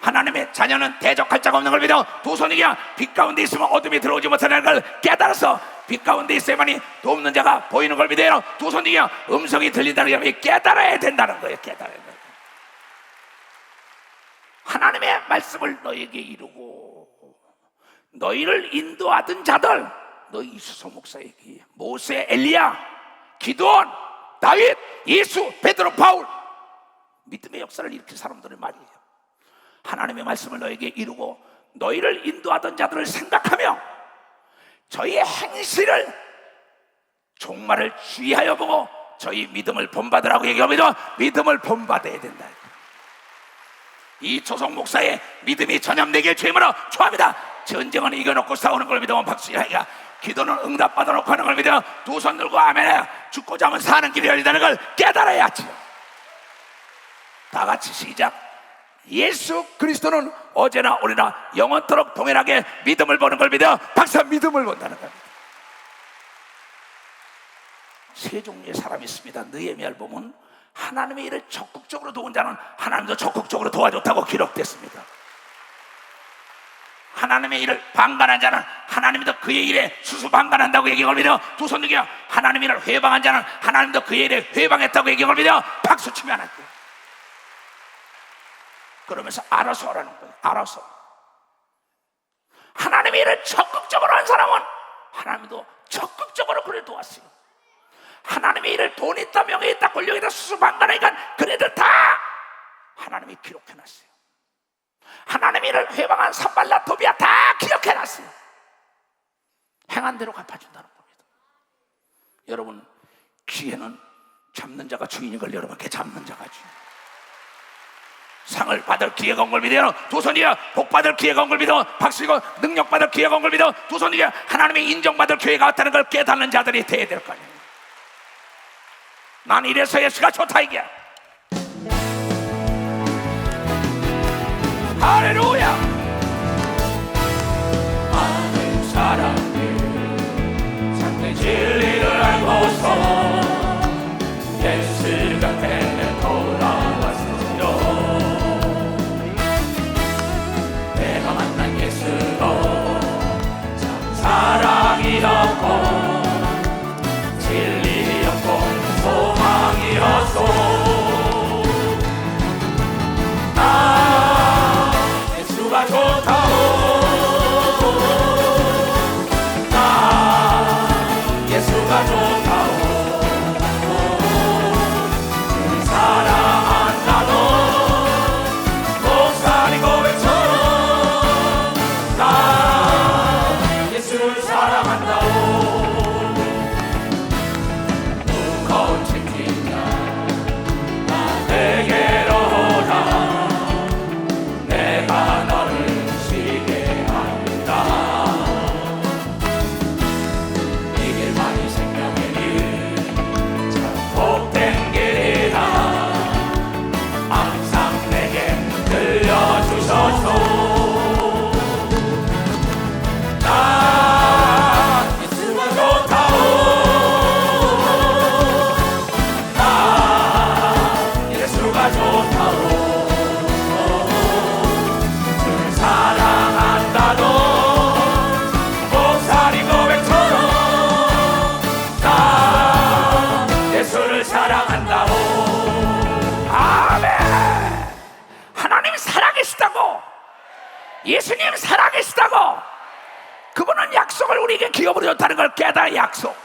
하나님의 자녀는 대적할 자가 없는 걸 믿어 두 손이 그냥 빛 가운데 있으면 어둠이 들어오지 못하는 걸 깨달아서 빛 가운데 있어야만이 돕는 자가 보이는 걸 믿어요. 두 손이 그냥 음성이 들린다는 걸 깨달아야 된다는 거예요. 깨달아야 돼요. 하나님의 말씀을 너에게 이루고 너희를 인도하던 자들, 너희 이수석 목사에게 모세, 엘리야, 기드온, 다윗, 예수, 베드로, 바울, 믿음의 역사를 일으킨 사람들의 말이에요. 하나님의 말씀을 너에게 이루고 너희를 인도하던 자들을 생각하며 저희의 행실을 종말을 주의하여 보고 저희 믿음을 본받으라고 얘기합니다. 믿음을 본받아야 된다. 이 조성 목사의 믿음이 전염되길 주임으로 축원합니다. 전쟁은 이겨놓고 싸우는 걸 믿으면 박수야. 기도는 응답받아 놓고 하는 걸 믿어 두 손 들고 아멘해. 죽고자 하면 사는 길이 열리다는 걸 깨달아야지. 다 같이 시작. 예수 그리스도는 어제나 오늘나 영원토록 동일하게 믿음을 보는 걸 믿어 박사 믿음을 본다는 겁니다. 세 종류의 사람이 있습니다. 느헤미야를 보면 하나님의 일을 적극적으로 도운 자는 하나님도 적극적으로 도와줬다고 기록됐습니다. 하나님의 일을 방관한 자는 하나님도 그의 일에 수수방관한다고 얘기합니다. 두 손 들고 하나님의 일을 회방한 자는 하나님도 그의 일에 회방했다고 얘기합니다. 박수 치면 안 돼요. 그러면서 알아서 하라는 거예요. 알아서. 하나님의 일을 적극적으로 한 사람은 하나님도 적극적으로 그를 도왔어요. 하나님의 일을 돈 있다, 명예 있다, 권력 있다, 수수방관하니까 그네들 다 하나님이 기록해놨어요. 하나님의 일을 회방한 산발라, 도비야 다 기억해놨어요. 행한 대로 갚아준다는 겁니다. 여러분, 기회는 잡는 자가 주인인 걸 여러분께 잡는 자가 주인. 상을 받을 기회가 온 걸 믿어요. 두 손이야 복 받을 기회가 온 걸 믿어 박수이고 능력 받을 기회가 온 걸 믿어 두 손이야 하나님의 인정받을 기회가 왔다는 걸 깨닫는 자들이 돼야 될 거 아니에요. 난 이래서 예수가 좋다 이게. 할렐루야. 많은 사람들 참된 진리를 알고서 예수 곁에 돌아왔으리라. 내가 만난 예수로 참 사랑이었고 진리였고 소망이었소. 나 예수가 좋다오. 나 예수가 좋다오. 주를 사랑한다고 목사님 고백처럼 나 예수를 사랑한다오. 무거운 책임이야 나 내게로 오라. 내가 너를 쉬게 합니다. 이 길만이 생명의 길 참 복된 길이라. 항상 내게 들려주소서. 나 예수가 좋다오. 나 예수가 좋다오. 주를 사랑한다도 목사리 고백처럼 나 예수를 사랑한다오. 아멘. 하나님 살아계시다고, 예수님 살아계시다고, 그분은 약속을 우리에게 기업으로 줬다는 걸 깨달아. 약속.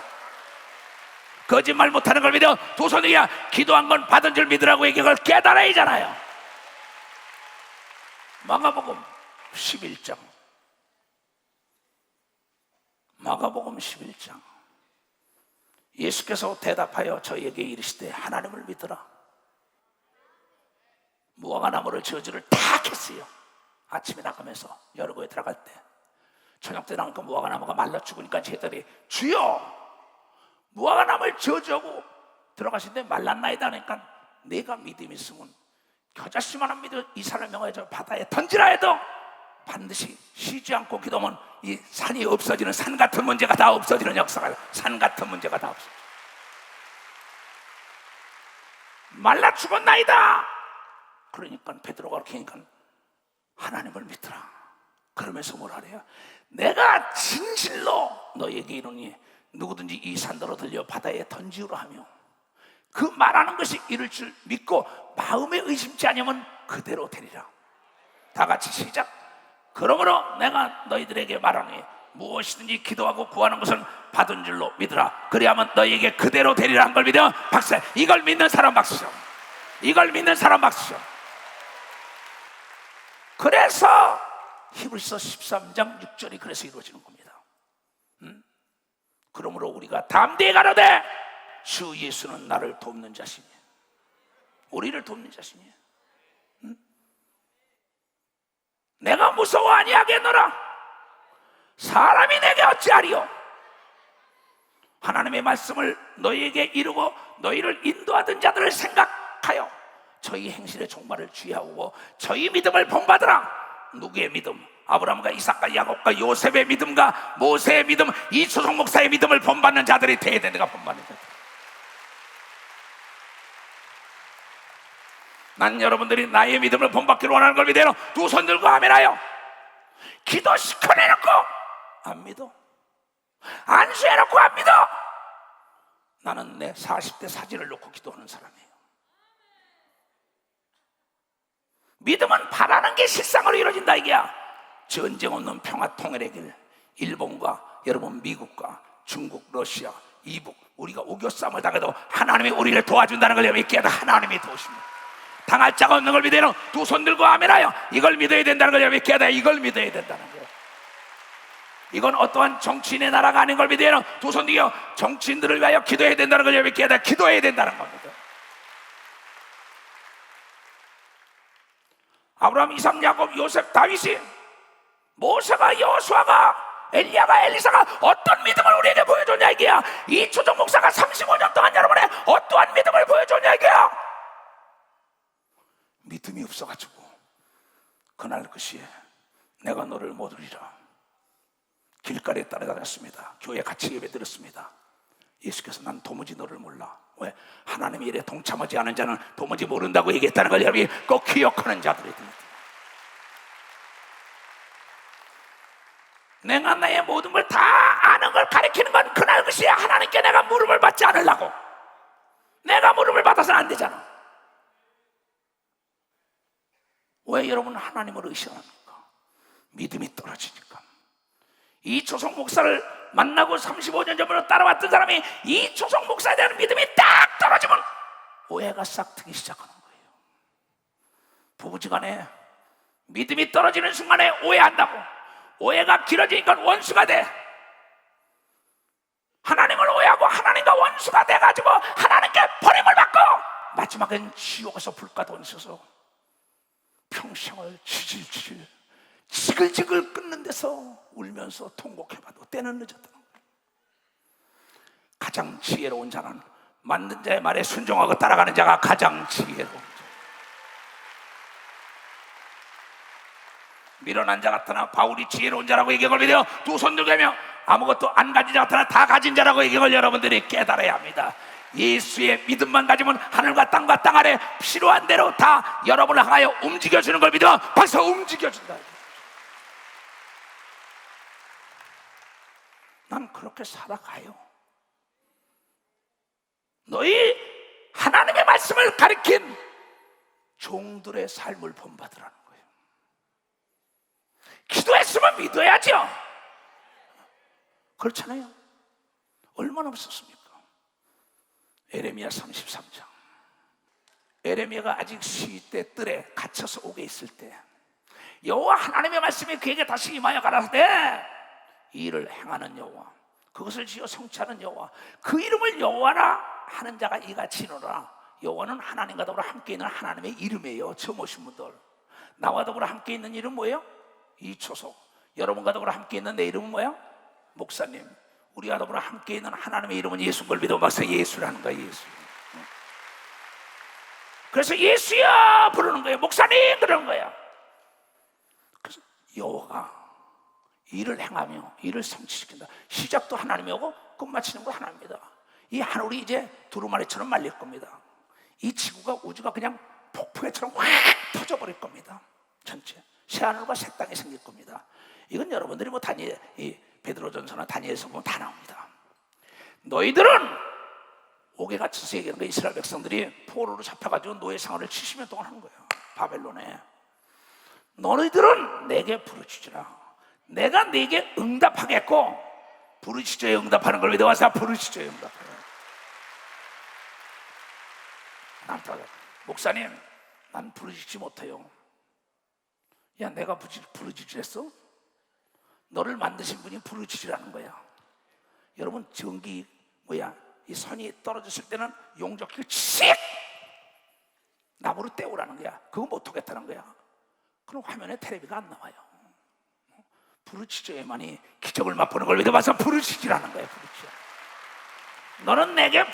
거짓말 못하는 걸 믿어 두 손이야 기도한 건 받은 줄 믿으라고 얘기한 걸 깨달아야잖아요. 마가복음 11장. 마가복음 11장. 예수께서 대답하여 저희에게 이르시되 하나님을 믿으라. 무화과나무를 저주를 다 캤어요. 아침에 나가면서 여러고에 들어갈 때 저녁 때 나오니까 무화과나무가 말라 죽으니까 제자들이 주여 무화과나무를 저주하고 들어가신데 말랐나이다 하니까 내가 믿음이 있으면 겨자씨만한 믿음 이 산을 명하여 저 바다에 던지라 해도 반드시 쉬지 않고 기도하면 이 산이 없어지는, 산 같은 문제가 다 없어지는 역사가, 산 같은 문제가 다 없어져. 말라 죽었나이다. 그러니까 베드로가 그렇게 하니까 하나님을 믿더라. 그러면서 뭘 하래요? 내가 진실로 너에게 이르니 누구든지 이 산더러 들려 바다에 던지우라 하며 그 말하는 것이 이룰 줄 믿고 마음에 의심치 않으면 그대로 되리라. 다 같이 시작. 그러므로 내가 너희들에게 말하니 무엇이든지 기도하고 구하는 것은 받은 줄로 믿으라. 그리하면 너희에게 그대로 되리라 한 걸 믿어 박수. 이걸 믿는 사람 박수죠. 이걸 믿는 사람 박수죠. 그래서 히브리서 13장 6절이 그래서 이루어지는 겁니다. 그러므로 우리가 담대히 가로되 주 예수는 나를 돕는 자신이에요. 우리를 돕는 자신이에요. 내가 무서워 아니하겠노라. 사람이 내게 어찌하리요. 하나님의 말씀을 너희에게 이루고 너희를 인도하던 자들을 생각하여 저희 행실의 종말을 주의하고 저희 믿음을 본받으라. 누구의 믿음? 아브라함과 이삭과 야곱과 요셉의 믿음과 모세의 믿음, 이초성 목사의 믿음을 본받는 자들이 되어야 돼. 내가 본받는 자들. 난 여러분들이 나의 믿음을 본받기를 원하는 걸 믿어요. 두 손 들고 아멘하여. 기도 시커내놓고 안 믿어. 안수해놓고 안 믿어. 나는 내 40대 사진을 놓고 기도하는 사람이에요. 믿음은 바라는 게 실상으로 이루어진다 이게야. 전쟁 없는 평화 통일의 길. 일본과 여러분 미국과 중국, 러시아, 이북, 우리가 우겨 싸움을 당해도 하나님이 우리를 도와준다는 걸 믿게 하다. 하나님이 도우십니다. 당할 자가 없는 걸 믿어요. 두 손 들고 아멘하여. 이걸 믿어야 된다는 걸 믿게 하다. 이걸 믿어야 된다는 거예요. 이건 어떠한 정치인의 나라가 아닌 걸 믿어요. 두 손 들고 정치인들을 위하여 기도해야 된다는 걸 믿게 하다. 기도해야 된다는 겁니다. 아브라함, 이삭, 야곱, 요셉, 다윗이, 모세가, 여호수아가, 엘리야가, 엘리사가 어떤 믿음을 우리에게 보여줬냐 이게야. 이초정 목사가 35년 동안 여러분의 어떠한 믿음을 보여줬냐 이게야. 믿음이 없어가지고 그날 그 시에 내가 너를 못 얻으리라. 길가에 따라다녔습니다. 교회 같이 예배 드렸습니다. 예수께서 난 도무지 너를 몰라. 왜? 하나님의 일에 동참하지 않은 자는 도무지 모른다고 얘기했다는 걸 여러분이 꼭 기억하는 자들이 됩니다. 내가 나의 모든 걸 다 아는 걸 가리키는 건 그날 그 시에 하나님께 내가 물음을 받지 않으려고. 내가 물음을 받아서는 안 되잖아. 왜 여러분 하나님을 의심합니까? 믿음이 떨어지니까. 이초성 목사를 만나고 35년 전부터 따라왔던 사람이 이초성 목사에 대한 믿음이 딱 떨어지면 오해가 싹 트기 시작하는 거예요. 부부지간에 믿음이 떨어지는 순간에 오해한다고. 오해가 길어지니까 원수가 돼. 하나님을 오해하고 하나님과 원수가 돼가지고 하나님께 버림을 받고 마지막엔 지옥에서 불가도 있어서 평생을 지글지글 끓는 데서 울면서 통곡해봐도 때는 늦었다는 거예요. 가장 지혜로운 자는 만든 자의 말에 순종하고 따라가는 자가 가장 지혜로운 자. 미련한 자 같으나 바울이 지혜로운 자라고 얘기한 걸 믿어요. 두 손 들고 하며 아무것도 안 가진 자 같으나 다 가진 자라고 얘기한 걸 여러분들이 깨달아야 합니다. 예수의 믿음만 가지면 하늘과 땅과 땅 아래 필요한 대로 다 여러분을 향하여 움직여주는 걸 믿어. 벌써 움직여준다. 난 그렇게 살아가요. 너희 하나님의 말씀을 가리킨 종들의 삶을 본받으라는 거예요. 기도했으면 믿어야죠. 그렇잖아요. 얼마나 없었습니까? 에레미야 33장. 에레미야가 아직 시대 뜰에 갇혀서 옥에 있을 때 여호와 하나님의 말씀이 그에게 다시 임하여 가라사대 이 일을 행하는 여호와, 그것을 지어 성취하는 여호와, 그 이름을 여호와라 하는 자가 이같이 이르노라. 여호와는 하나님과 더불어 함께 있는 하나님의 이름이에요. 처음 오신 분들, 나와 더불어 함께 있는 이름 뭐예요? 이초석. 여러분과 더불어 함께 있는 내 이름은 뭐야? 목사님. 우리와 더불어 함께 있는 하나님의 이름은 예수인 걸 믿어. 막상 예수라는 거야. 예수. 그래서 예수야 부르는 거예요. 목사님 그러는 거야. 그래서 여호와가 일을 행하며 일을 성취시킨다. 시작도 하나님이고 끝마치는 거 하나님입니다. 이 하늘이 이제 두루마리처럼 말릴 겁니다. 이 지구가, 우주가 그냥 폭풍해처럼 확 터져버릴 겁니다. 전체 새하늘과 새 땅이 생길 겁니다. 이건 여러분들이 뭐 이 베드로전서나 다니엘서 보면 다 나옵니다. 너희들은 옥에갇혀서 얘기하는 거, 이스라엘 백성들이 포로로 잡혀가지고 노예 생활을 70년 동안 한 거예요, 바벨론에. 너희들은 내게 부르짖으라. 내가 네게 응답하겠고, 부르짖어야 응답하는 걸 믿어와서 부르짖어야 응답해요. 목사님, 난 부르짖지 못해요. 야, 내가 부르짖으랬어? 너를 만드신 분이 부르짖으라는 거야. 여러분, 전기 이 선이 떨어졌을 때는 용접기를 칙 나무로 떼우라는 거야. 그거 못하겠다는 거야. 그럼 화면에 텔레비가 안 나와요. 부르짖어야만이 기적을 맛보는 걸 믿어봐서 부르짖으라는 거야. 부르짖어. 너는 내게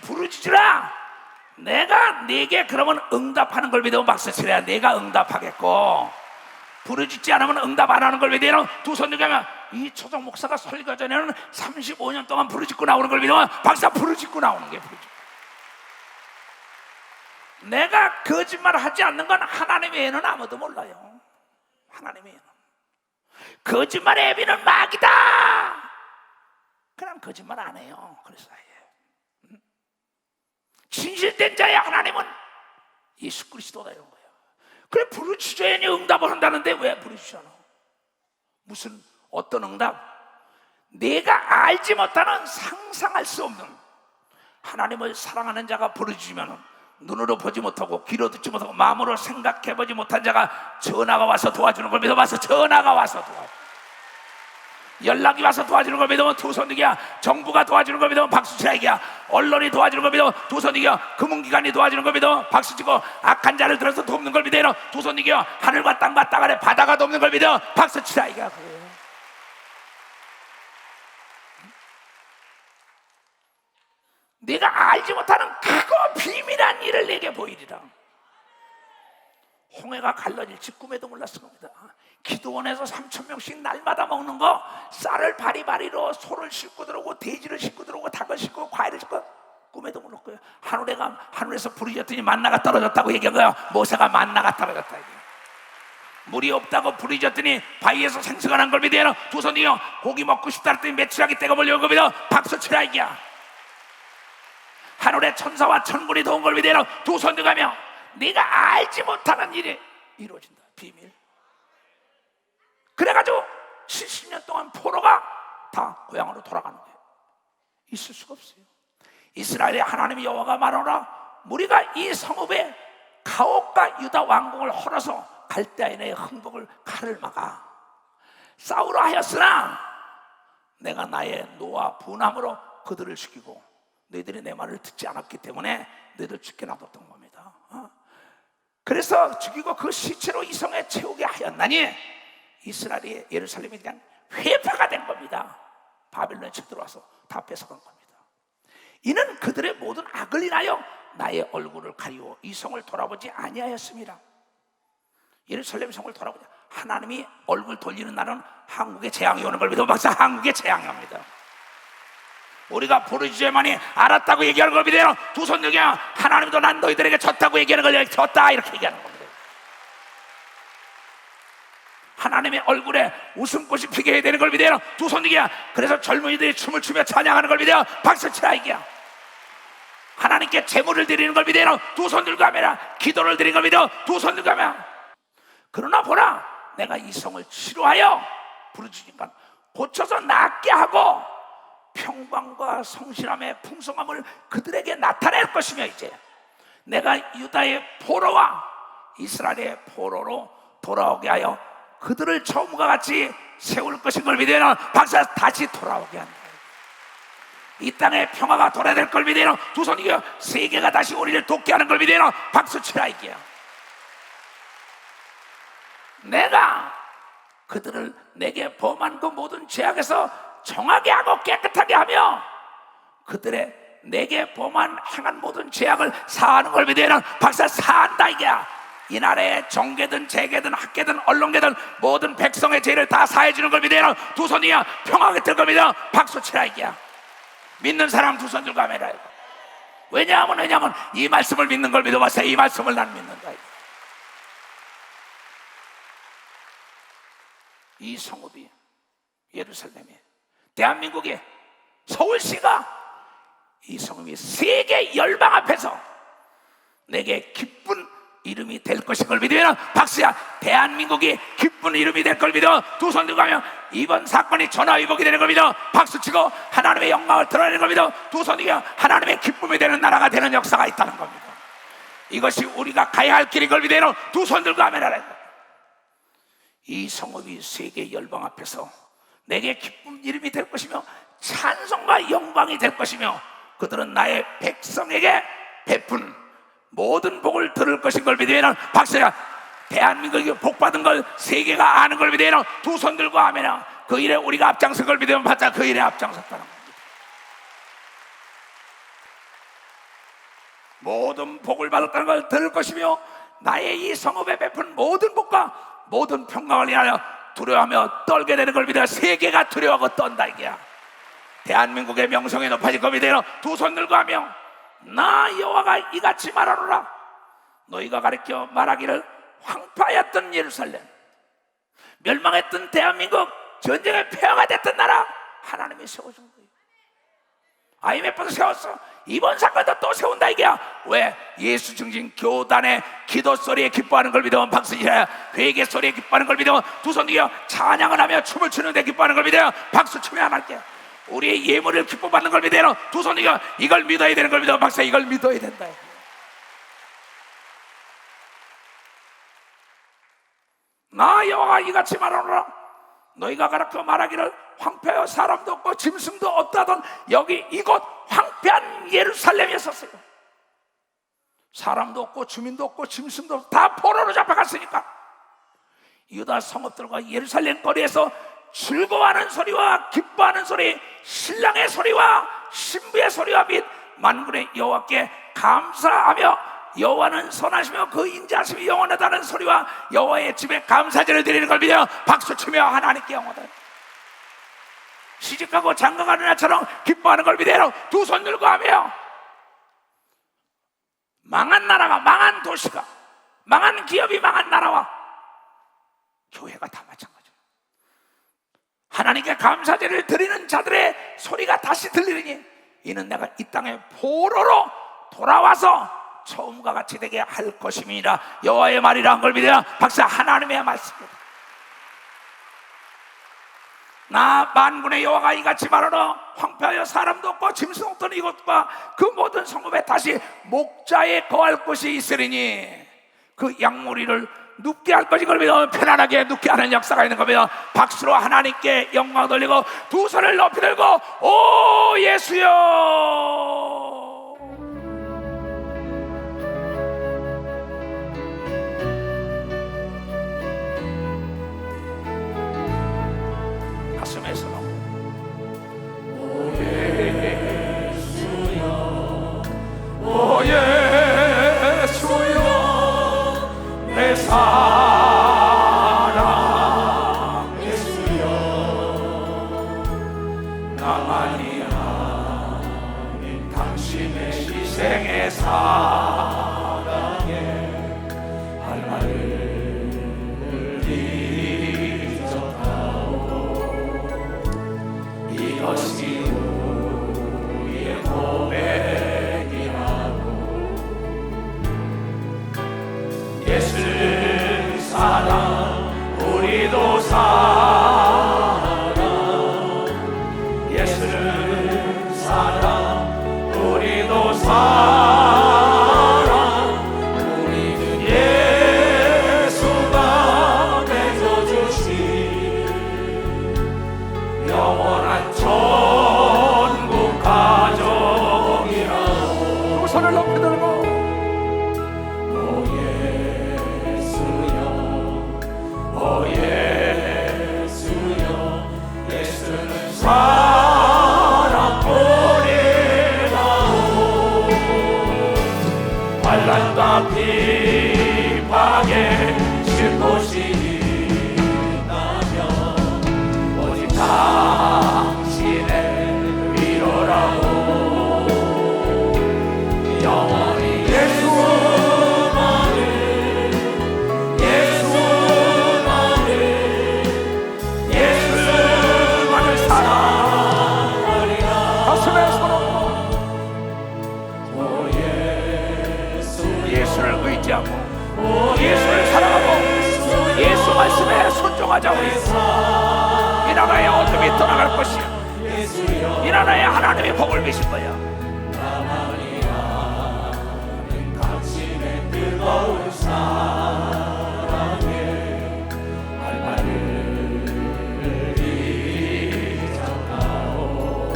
부르짖으라. 내가 네게 그러면 응답하는 걸 믿으면 박수 치래야 내가 응답하겠고, 부르짖지 않으면 응답 안 하는 걸 믿으면 두 손 들게 하면, 이 초정 목사가 설교 전에는 35년 동안 부르짖고 나오는 걸 믿으면 박사 부르짖고 나오는 게 부르짖고. 내가 거짓말을 하지 않는 건 하나님 외에는 아무도 몰라요. 하나님 외에는. 거짓말의 애비는 마귀다. 그냥 거짓말 안 해요. 그래서 진실된 자의 하나님은 예수 그리스도다, 이런 거예요. 그래, 부르짖어야지 응답을 한다는데 왜 부르짖잖아? 무슨 어떤 응답? 내가 알지 못하는, 상상할 수 없는 하나님을 사랑하는 자가 부르짖으면 눈으로 보지 못하고 귀로 듣지 못하고 마음으로 생각해보지 못한 자가 전화가 와서 도와주는 걸 믿어봐서 전화가 와서 도와줘. 연락이 와서 도와주는 걸 믿으면 두 손 들기야. 정부가 도와주는 걸 믿으면 박수 치라 이기야. 언론이 도와주는 걸 믿으면 두 손 들기야. 금융기관이 도와주는 걸 믿으면 박수 치고, 악한 자를 들어서 돕는 걸 믿으면 두 손 들기야. 하늘과 땅과 땅 아래 바다가 돕는 걸 믿으면 박수 치라 이기야. 네가 알지 못하는 크고 비밀한 일을 내게 보이리라. 홍해가 갈라질지 꿈에도 몰랐을 겁니다. 기도원에서 3,000명씩 날마다 먹는 거, 쌀을 바리바리로 소를 싣고 들어오고 돼지를 싣고 들어오고 닭을 싣고 과일을 싣고, 꿈에도 몰랐고요. 하늘에서 불이 졌더니 만나가 떨어졌다고 얘기한 거예요. 모세가 만나가 떨어졌다. 물이 없다고 불이 졌더니 바위에서 생수가 난 걸 믿어요. 두 손이요. 고기 먹고 싶다 했더니 메추라기 떼가 몰려온 걸 믿어 박수 치라 이기야. 하늘에 천사와 천군이 도운 걸 믿어요. 두 손 들어가며 네가 알지 못하는 일이 이루어진다. 비밀. 그래가지고 70년 동안 포로가 다 고향으로 돌아가는 거예요. 있을 수가 없어요. 이스라엘의 하나님 여호와가 말하노라, 우리가 이 성읍에 가옥과 유다 왕궁을 헐어서 갈대아인의 흥복을 칼을 막아 싸우라 하였으나 내가 나의 노와 분함으로 그들을 죽이고 너희들이 내 말을 듣지 않았기 때문에 너희들 죽게 놔뒀던 겁니다. 그래서 죽이고 그 시체로 이 성에 채우게 하였나니 이스라엘이 예루살렘이 그냥 회파가 된 겁니다. 바벨론에 쳐들어와서 다 뺏어간 겁니다. 이는 그들의 모든 악을 인하여 나의 얼굴을 가리워 이 성을 돌아보지 아니하였습니다. 예루살렘 성을 돌아보자. 하나님이 얼굴 돌리는 날은 한국에 재앙이 오는 걸 믿어 박사 한국에 재앙이 옵니다. 우리가 부르짖어야만이 알았다고 얘기하는 걸 믿어요. 두 손 들게 하나님도 난 너희들에게 졌다고 얘기하는 걸 졌다 이렇게 얘기하는 겁니다. 하나님의 얼굴에 웃음꽃이 피게 해야 되는 걸 믿어요. 두 손 들게. 그래서 젊은이들이 춤을 추며 찬양하는 걸 믿어요. 박수 치라 이기야. 하나님께 제물을 드리는 걸 믿어요. 두 손 들고 하면 기도를 드리는 걸 믿어. 두 손 들고 하면. 그러나 보라, 내가 이 성을 치료하여 부르짖으니까 고쳐서 낫게 하고 평강과 성실함의 풍성함을 그들에게 나타낼 것이며 이제 내가 유다의 포로와 이스라엘의 포로로 돌아오게 하여 그들을 처음과 같이 세울 것인 걸 믿어요. 박사 다시 돌아오게 한다. 이 땅에 평화가 돌아될 걸 믿어요. 두 손 이겨 세계가 다시 우리를 돕게 하는 걸 믿어요. 박수 치라 이기야. 내가 그들을 내게 범한 그 모든 죄악에서 정하게 하고 깨끗하게 하며 그들의 내게 범한 행한 모든 죄악을 사하는 걸 믿어요. 박사 사한다 이게야. 이 나라의 정계든 재계든 학계든 언론계든 모든 백성의 죄를 다 사해주는 걸 믿어요. 두 손이야 평화가 될 걸 믿어. 박수 치라 이게야. 믿는 사람 두 손 들고 하메라. 왜냐하면 이 말씀을 믿는 걸 믿어봤어요. 이 말씀을 난 믿는다. 이 성읍이, 예루살렘이, 대한민국이, 서울시가, 이 성읍이 세계 열방 앞에서 내게 기쁜 이름이 될 것인 걸 믿으면, 박수야. 대한민국이 기쁜 이름이 될 걸 믿어 두 손 들고 가면 이번 사건이 전화위복이 되는 걸 믿어 박수치고 하나님의 영광을 드러내는 걸 믿어 두 손 들고 하나님의 기쁨이 되는 나라가 되는 역사가 있다는 겁니다. 이것이 우리가 가야 할 길인 걸 믿어 두 손 들고 하면 하라. 이 성읍이 세계 열방 앞에서 내게 기쁜 이름이 될 것이며 찬송과 영광이 될 것이며 그들은 나의 백성에게 베푼 모든 복을 들을 것인 걸 믿으면 박수야. 대한민국이 복받은 걸 세계가 아는 걸 믿으면 두 손 들고 하면 그 일에 우리가 앞장선 걸 믿으면 바짝 그 일에 앞장섰다는 겁니다. 모든 복을 받았다는 걸 들을 것이며 나의 이 성읍에 베푼 모든 복과 모든 평강을 인하여 두려워하며 떨게 되는 걸 믿어 세계가 두려워하고 떤다 이게야. 대한민국의 명성이 높아질 걸 믿으면 두 손 들고 하며 나 여호와가 이같이 말하노라. 너희가 가르쳐 말하기를 황폐하였던 예루살렘, 멸망했던 대한민국, 전쟁의 폐허가 됐던 나라 하나님이 세워준 거예요. IMF도 세웠어. 이번 사건도 또 세운다 이게야. 왜? 예수 증진 교단의 기도 소리에 기뻐하는 걸 믿으면 박수치라. 회개 소리에 기뻐하는 걸 믿으면 두 손 들고 찬양을 하며 춤을 추는데 기뻐하는 걸 믿으면 박수 치며 안 할게. 우리의 예물을 기뻐 받는 걸 믿어요. 두 손 들고 이걸 믿어야 되는 걸 믿어 박사. 이걸 믿어야 된다. 나 여호와가 이같이 말하노라. 너희가 가르쳐 말하기를 황폐하여 사람도 없고 짐승도 없다던 여기 이곳 황폐한 예루살렘이었어요. 사람도 없고 주민도 없고 짐승도 없고 다 포로로 잡혀갔으니까 유다 성읍들과 예루살렘 거리에서 즐거워하는 소리와 기뻐하는 소리, 신랑의 소리와 신부의 소리와 및 만군의 여호와께 감사하며 여호와는 선하시며 그 인자하심이 영원하다는 소리와 여호와의 집에 감사제를 드리는 걸 믿어 박수치며 하나님께 영원하다. 시집가고 장가가는 날처럼 기뻐하는 걸 믿어 두 손 들고 하며 망한 나라가, 망한 도시가, 망한 기업이, 망한 나라와 교회가 다 마찬가지예요. 하나님께 감사제를 드리는 자들의 소리가 다시 들리니 이는 내가 이 땅에 포로로 돌아와서 처음과 같이 되게 할 것임이라. 여호와의 말이라는 걸 믿어야 박사. 하나님의 말씀입니다. 나 만군의 여호와가 이같이 말하노라. 황폐하여 사람도 없고 짐승 없던 이곳과 그 모든 성읍에 다시 목자에 거할 곳이 있으리니 그 양무리를 눕게 할 것인 걸 믿어 편안하게 눕게 하는 역사가 있는 겁니다. 박수로 하나님께 영광 돌리고 두 손을 높이 들고 오 예수여. 가슴에서 오 예수여, 오 예수여, 내 사랑 예수여, 나만이 아닌 당신의 희생의 사랑에 할 말을 잊었다오. 이것이 우리의 고백이라고. 예수를 사랑, 우리도 사랑. 예수를 사랑, 우리도 사랑. 우리는 예수가 맺어주신 영원한 천국 가족이라고. 두 손을 높이 들고 오 예수여, 오 예수여, 예수는 사랑뿐이라오. 환난과 비방에 쉴 곳이 있다면 오직 당신의 위로라오. 영원히 예수만을, 예수만을, 예수를 의지하고 예수를 사랑하고 예수 말씀에 순종하자고. 이 나라의 어둠이 떠나갈 것이야. 이 나라에 하나님의 복을 주실 거야. 당신의 뜨거운 사랑에 알바를 잊어가오.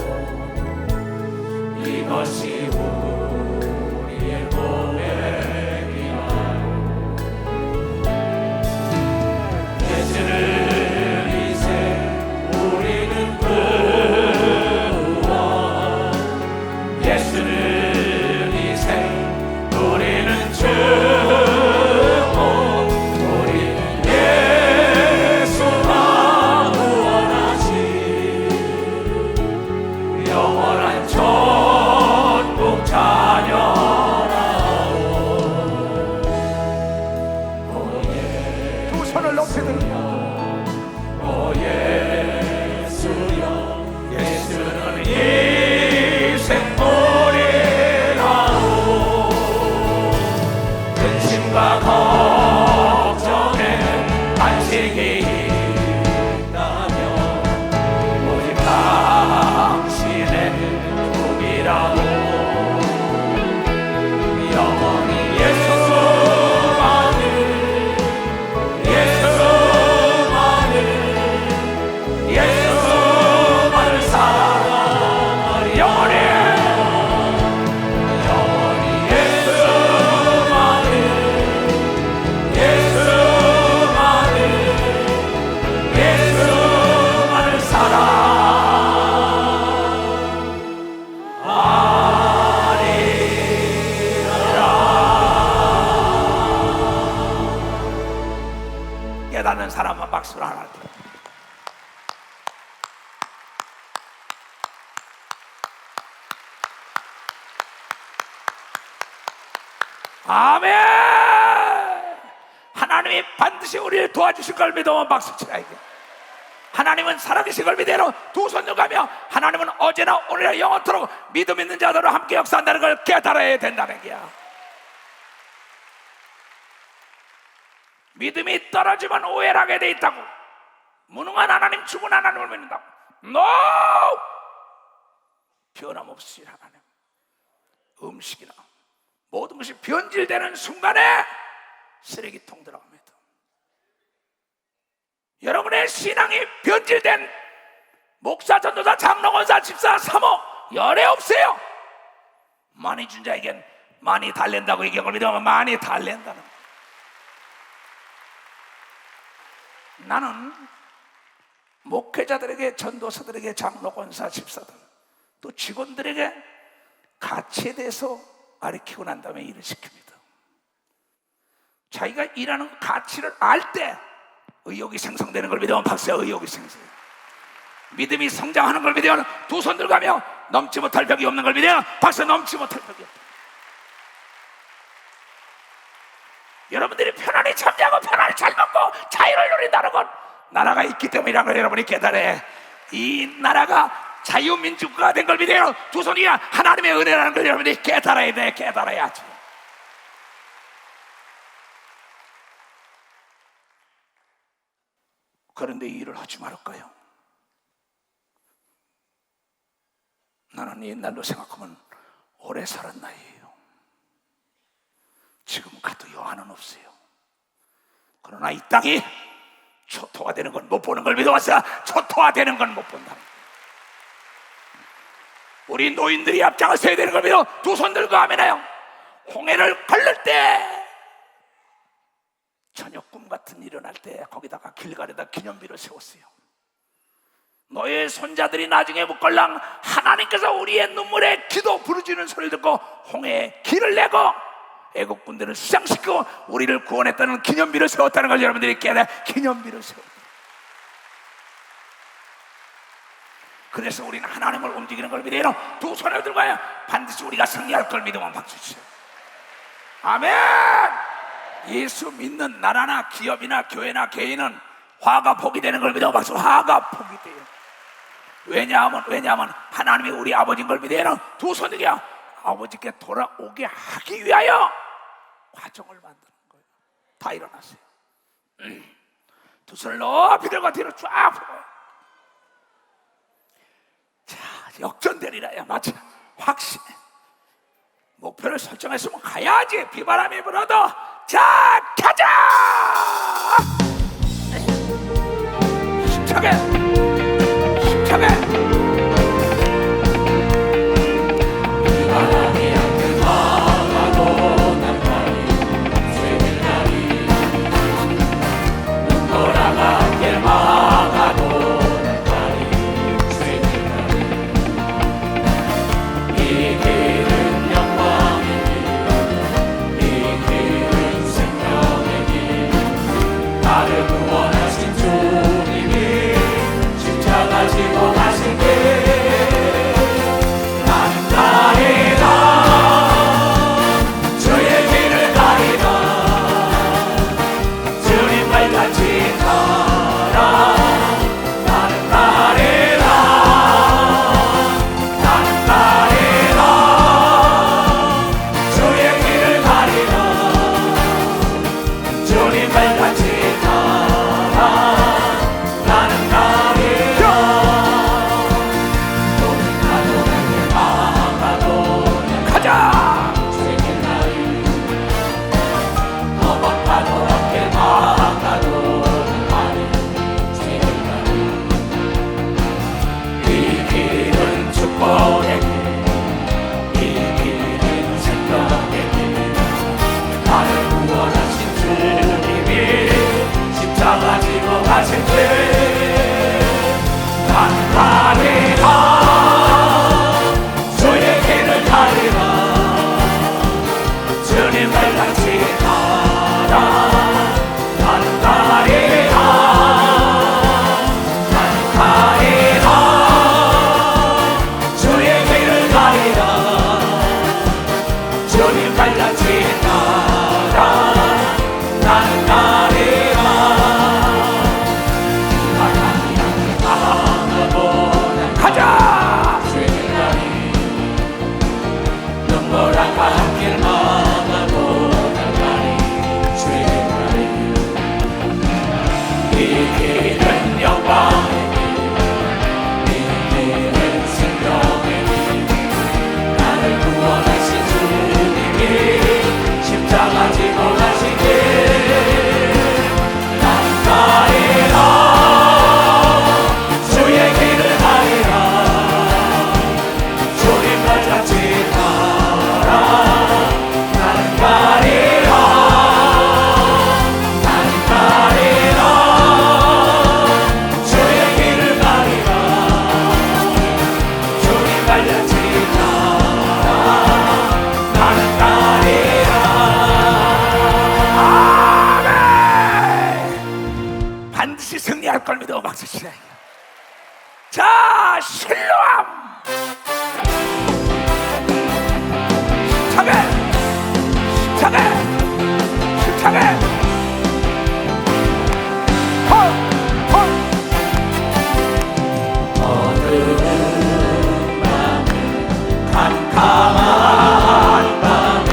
이것이 우리의 고백이야. 예수를 이제 우리는 예수를 이세 우리는 주고 우리 예수가 구원하시 영원한 천국 자녀라오. 두 손을 높이 들고 오 예수여 예수는 걱정에 안식이 있다면 오직 당신의 꿈이라고. 영원히 예수만을 예수만을 예수만을 사랑하리. 영원히 깨닫는 사람은 박수를 하나 드려. 아멘. 하나님이 반드시 우리를 도와주실 걸 믿으면 박수 치라. 이게 하나님은 살아계신 걸 믿으러 두 손을 가며 하나님은 어제나 오늘이나 영원토록 믿음 있는 자들과 함께 역사한다는 걸 깨달아야 된다는 거야. 믿음이 떨어지면 오해를 하게 돼 있다고. 무능한 하나님, 죽은 하나님을 믿는다고. NO! 변함없이 하나님. 음식이나 모든 것이 변질되는 순간에 쓰레기통 들어갑니다. 여러분의 신앙이 변질된 목사, 전도사, 장로, 권사, 집사, 사모 열애 없어요. 많이 준 자에겐 많이 달랜다고 얘기한 걸 믿으면 많이 달랜다는 거예요. 나는 목회자들에게, 전도사들에게, 장로, 권사, 집사들 또 직원들에게 가치에 대해서 가르치고 난 다음에 일을 시킵니다. 자기가 일하는 가치를 알 때 의욕이 생성되는 걸 믿으면 박수야. 의욕이 생성. 믿음이 성장하는 걸 믿으면 두 손 들가며 넘지 못할 벽이 없는 걸 믿으면 박수. 넘지 못할 벽이 없다. 여러분들이 편안히 잠자고 편안히 잘 먹고 자유를 누린다는 건 나라가 있기 때문이라는 걸 여러분이 깨달아야. 이 나라가 자유민주국가가 된 걸 믿어요. 두 손이 하나님의 은혜라는 걸 여러분이 깨달아야 돼. 깨달아야지. 그런데 이 일을 하지 말을까요? 나는 옛날로 생각하면 오래 살은 나이에요. 지금 가도 여한은 없어요. 그러나 이 땅이 초토화되는 건 못 보는 걸 믿어왔어. 초토화되는 건 못 본다. 우리 노인들이 앞장을 서야 되는 걸 믿어 두 손 들고 아멘해요. 홍해를 걸릴 때 저녁 꿈 같은 일이 일어날 때 거기다가 길가에다 기념비를 세웠어요. 너의 손자들이 나중에 묵걸랑 하나님께서 우리의 눈물에 기도 부르짖는 소리를 듣고 홍해에 길을 내고 애국군대를 수장시키고 우리를 구원했다는 기념비를 세웠다는 걸 여러분들이 깨달아. 기념비를 세웠다. 그래서 우리는 하나님을 움직이는 걸 믿어요. 두 손을 들고요. 반드시 우리가 승리할 걸 믿으면 박수 주세요. 아멘. 예수 믿는 나라나 기업이나 교회나 개인은 화가 복이 되는 걸 믿어 박수. 화가 복이 돼요. 왜냐하면 하나님이 우리 아버지인 걸 믿어요. 두 손 들고 아버지께 돌아오게 하기 위하여 과정을 만드는 거예요. 다 일어나세요. 두 손을 높이 들고 뒤로 쫙 펴고. 자, 역전되리라야. 맞아. 확신해. 목표를 설정했으면 가야지. 비바람이 불어도. 자, 가자. 힘차게, 힘차게. 바람이 함께 막아도 날마리 새길 날이 눈보라가 함께 막아도 날마리 새길 날이 이 길은 영광의 길, 이 길은 생명의 길 나를 구원하신 주님이 십자가 지고 가신 길 승리할 걸 믿어. 박수 치라. 자, 실로암. 차게, 차게, 차게. 헐, 헐. 어두운 밤을 캄캄한 밤을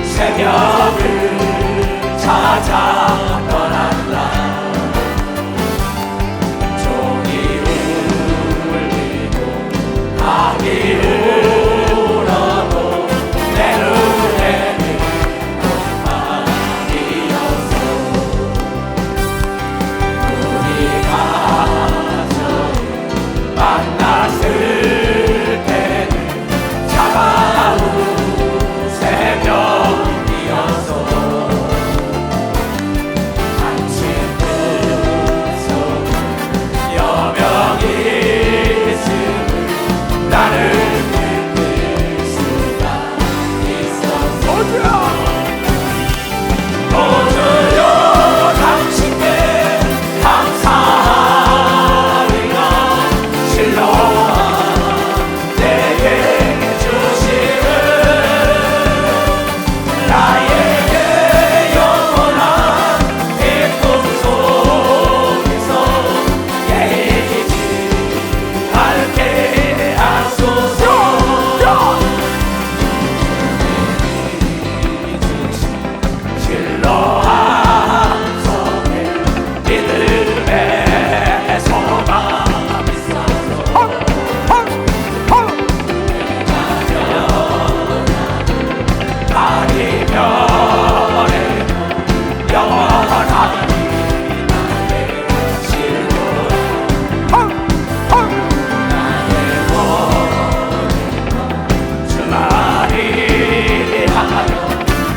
새벽을 찾아 떠난다. 악이 울어도 내 눈에는 꽃만이 어떠한 속에 믿음의 소망 아니면에 영원한 주만이 하여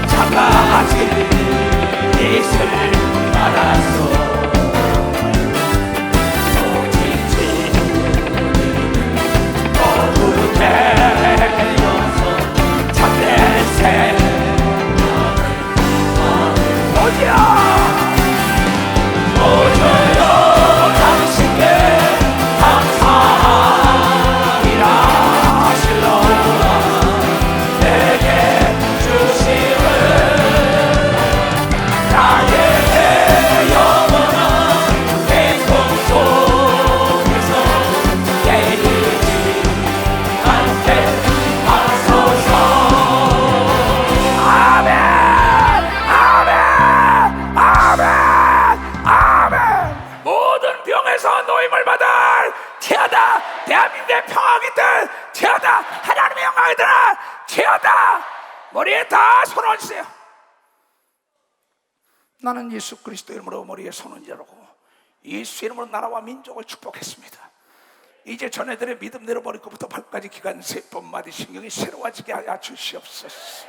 참가하신 이슬 알았소 오직 주님은 거룩해여서 참된 생명을 오지야 오셔요 당신께 감사이라 하실러라 내게 주심을 나에게 영원한 행복 속에서 깨지지 않게 하소서 아멘 아멘 아멘 아멘 모든 병에서 노임을 받을 태어다 대한민국의 평화기들 태어다 하나님의 영광이들 태어다 머리에 다 손 얹으세요. 나는 예수 그리스도 이름으로 머리에 손 얹으라고 예수 이름으로 나라와 민족을 축복했습니다. 이제 전애들의 믿음 내려버릴 것부터 발까지 기간 세번 마디 신경이 새로워지게 하여 주시옵소서.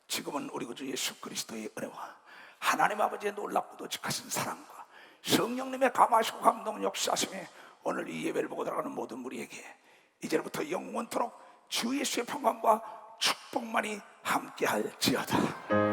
지금은 우리 구주 예수 그리스도의 은혜와 하나님 아버지의 놀랍고도 직하신 사랑과 성령님의 감화하시고 감동 역사하심이 오늘 이 예배를 보고 들어가는 모든 우리에게 이제부터 영원토록 주 예수의 평강과 축복만이 함께할지어다.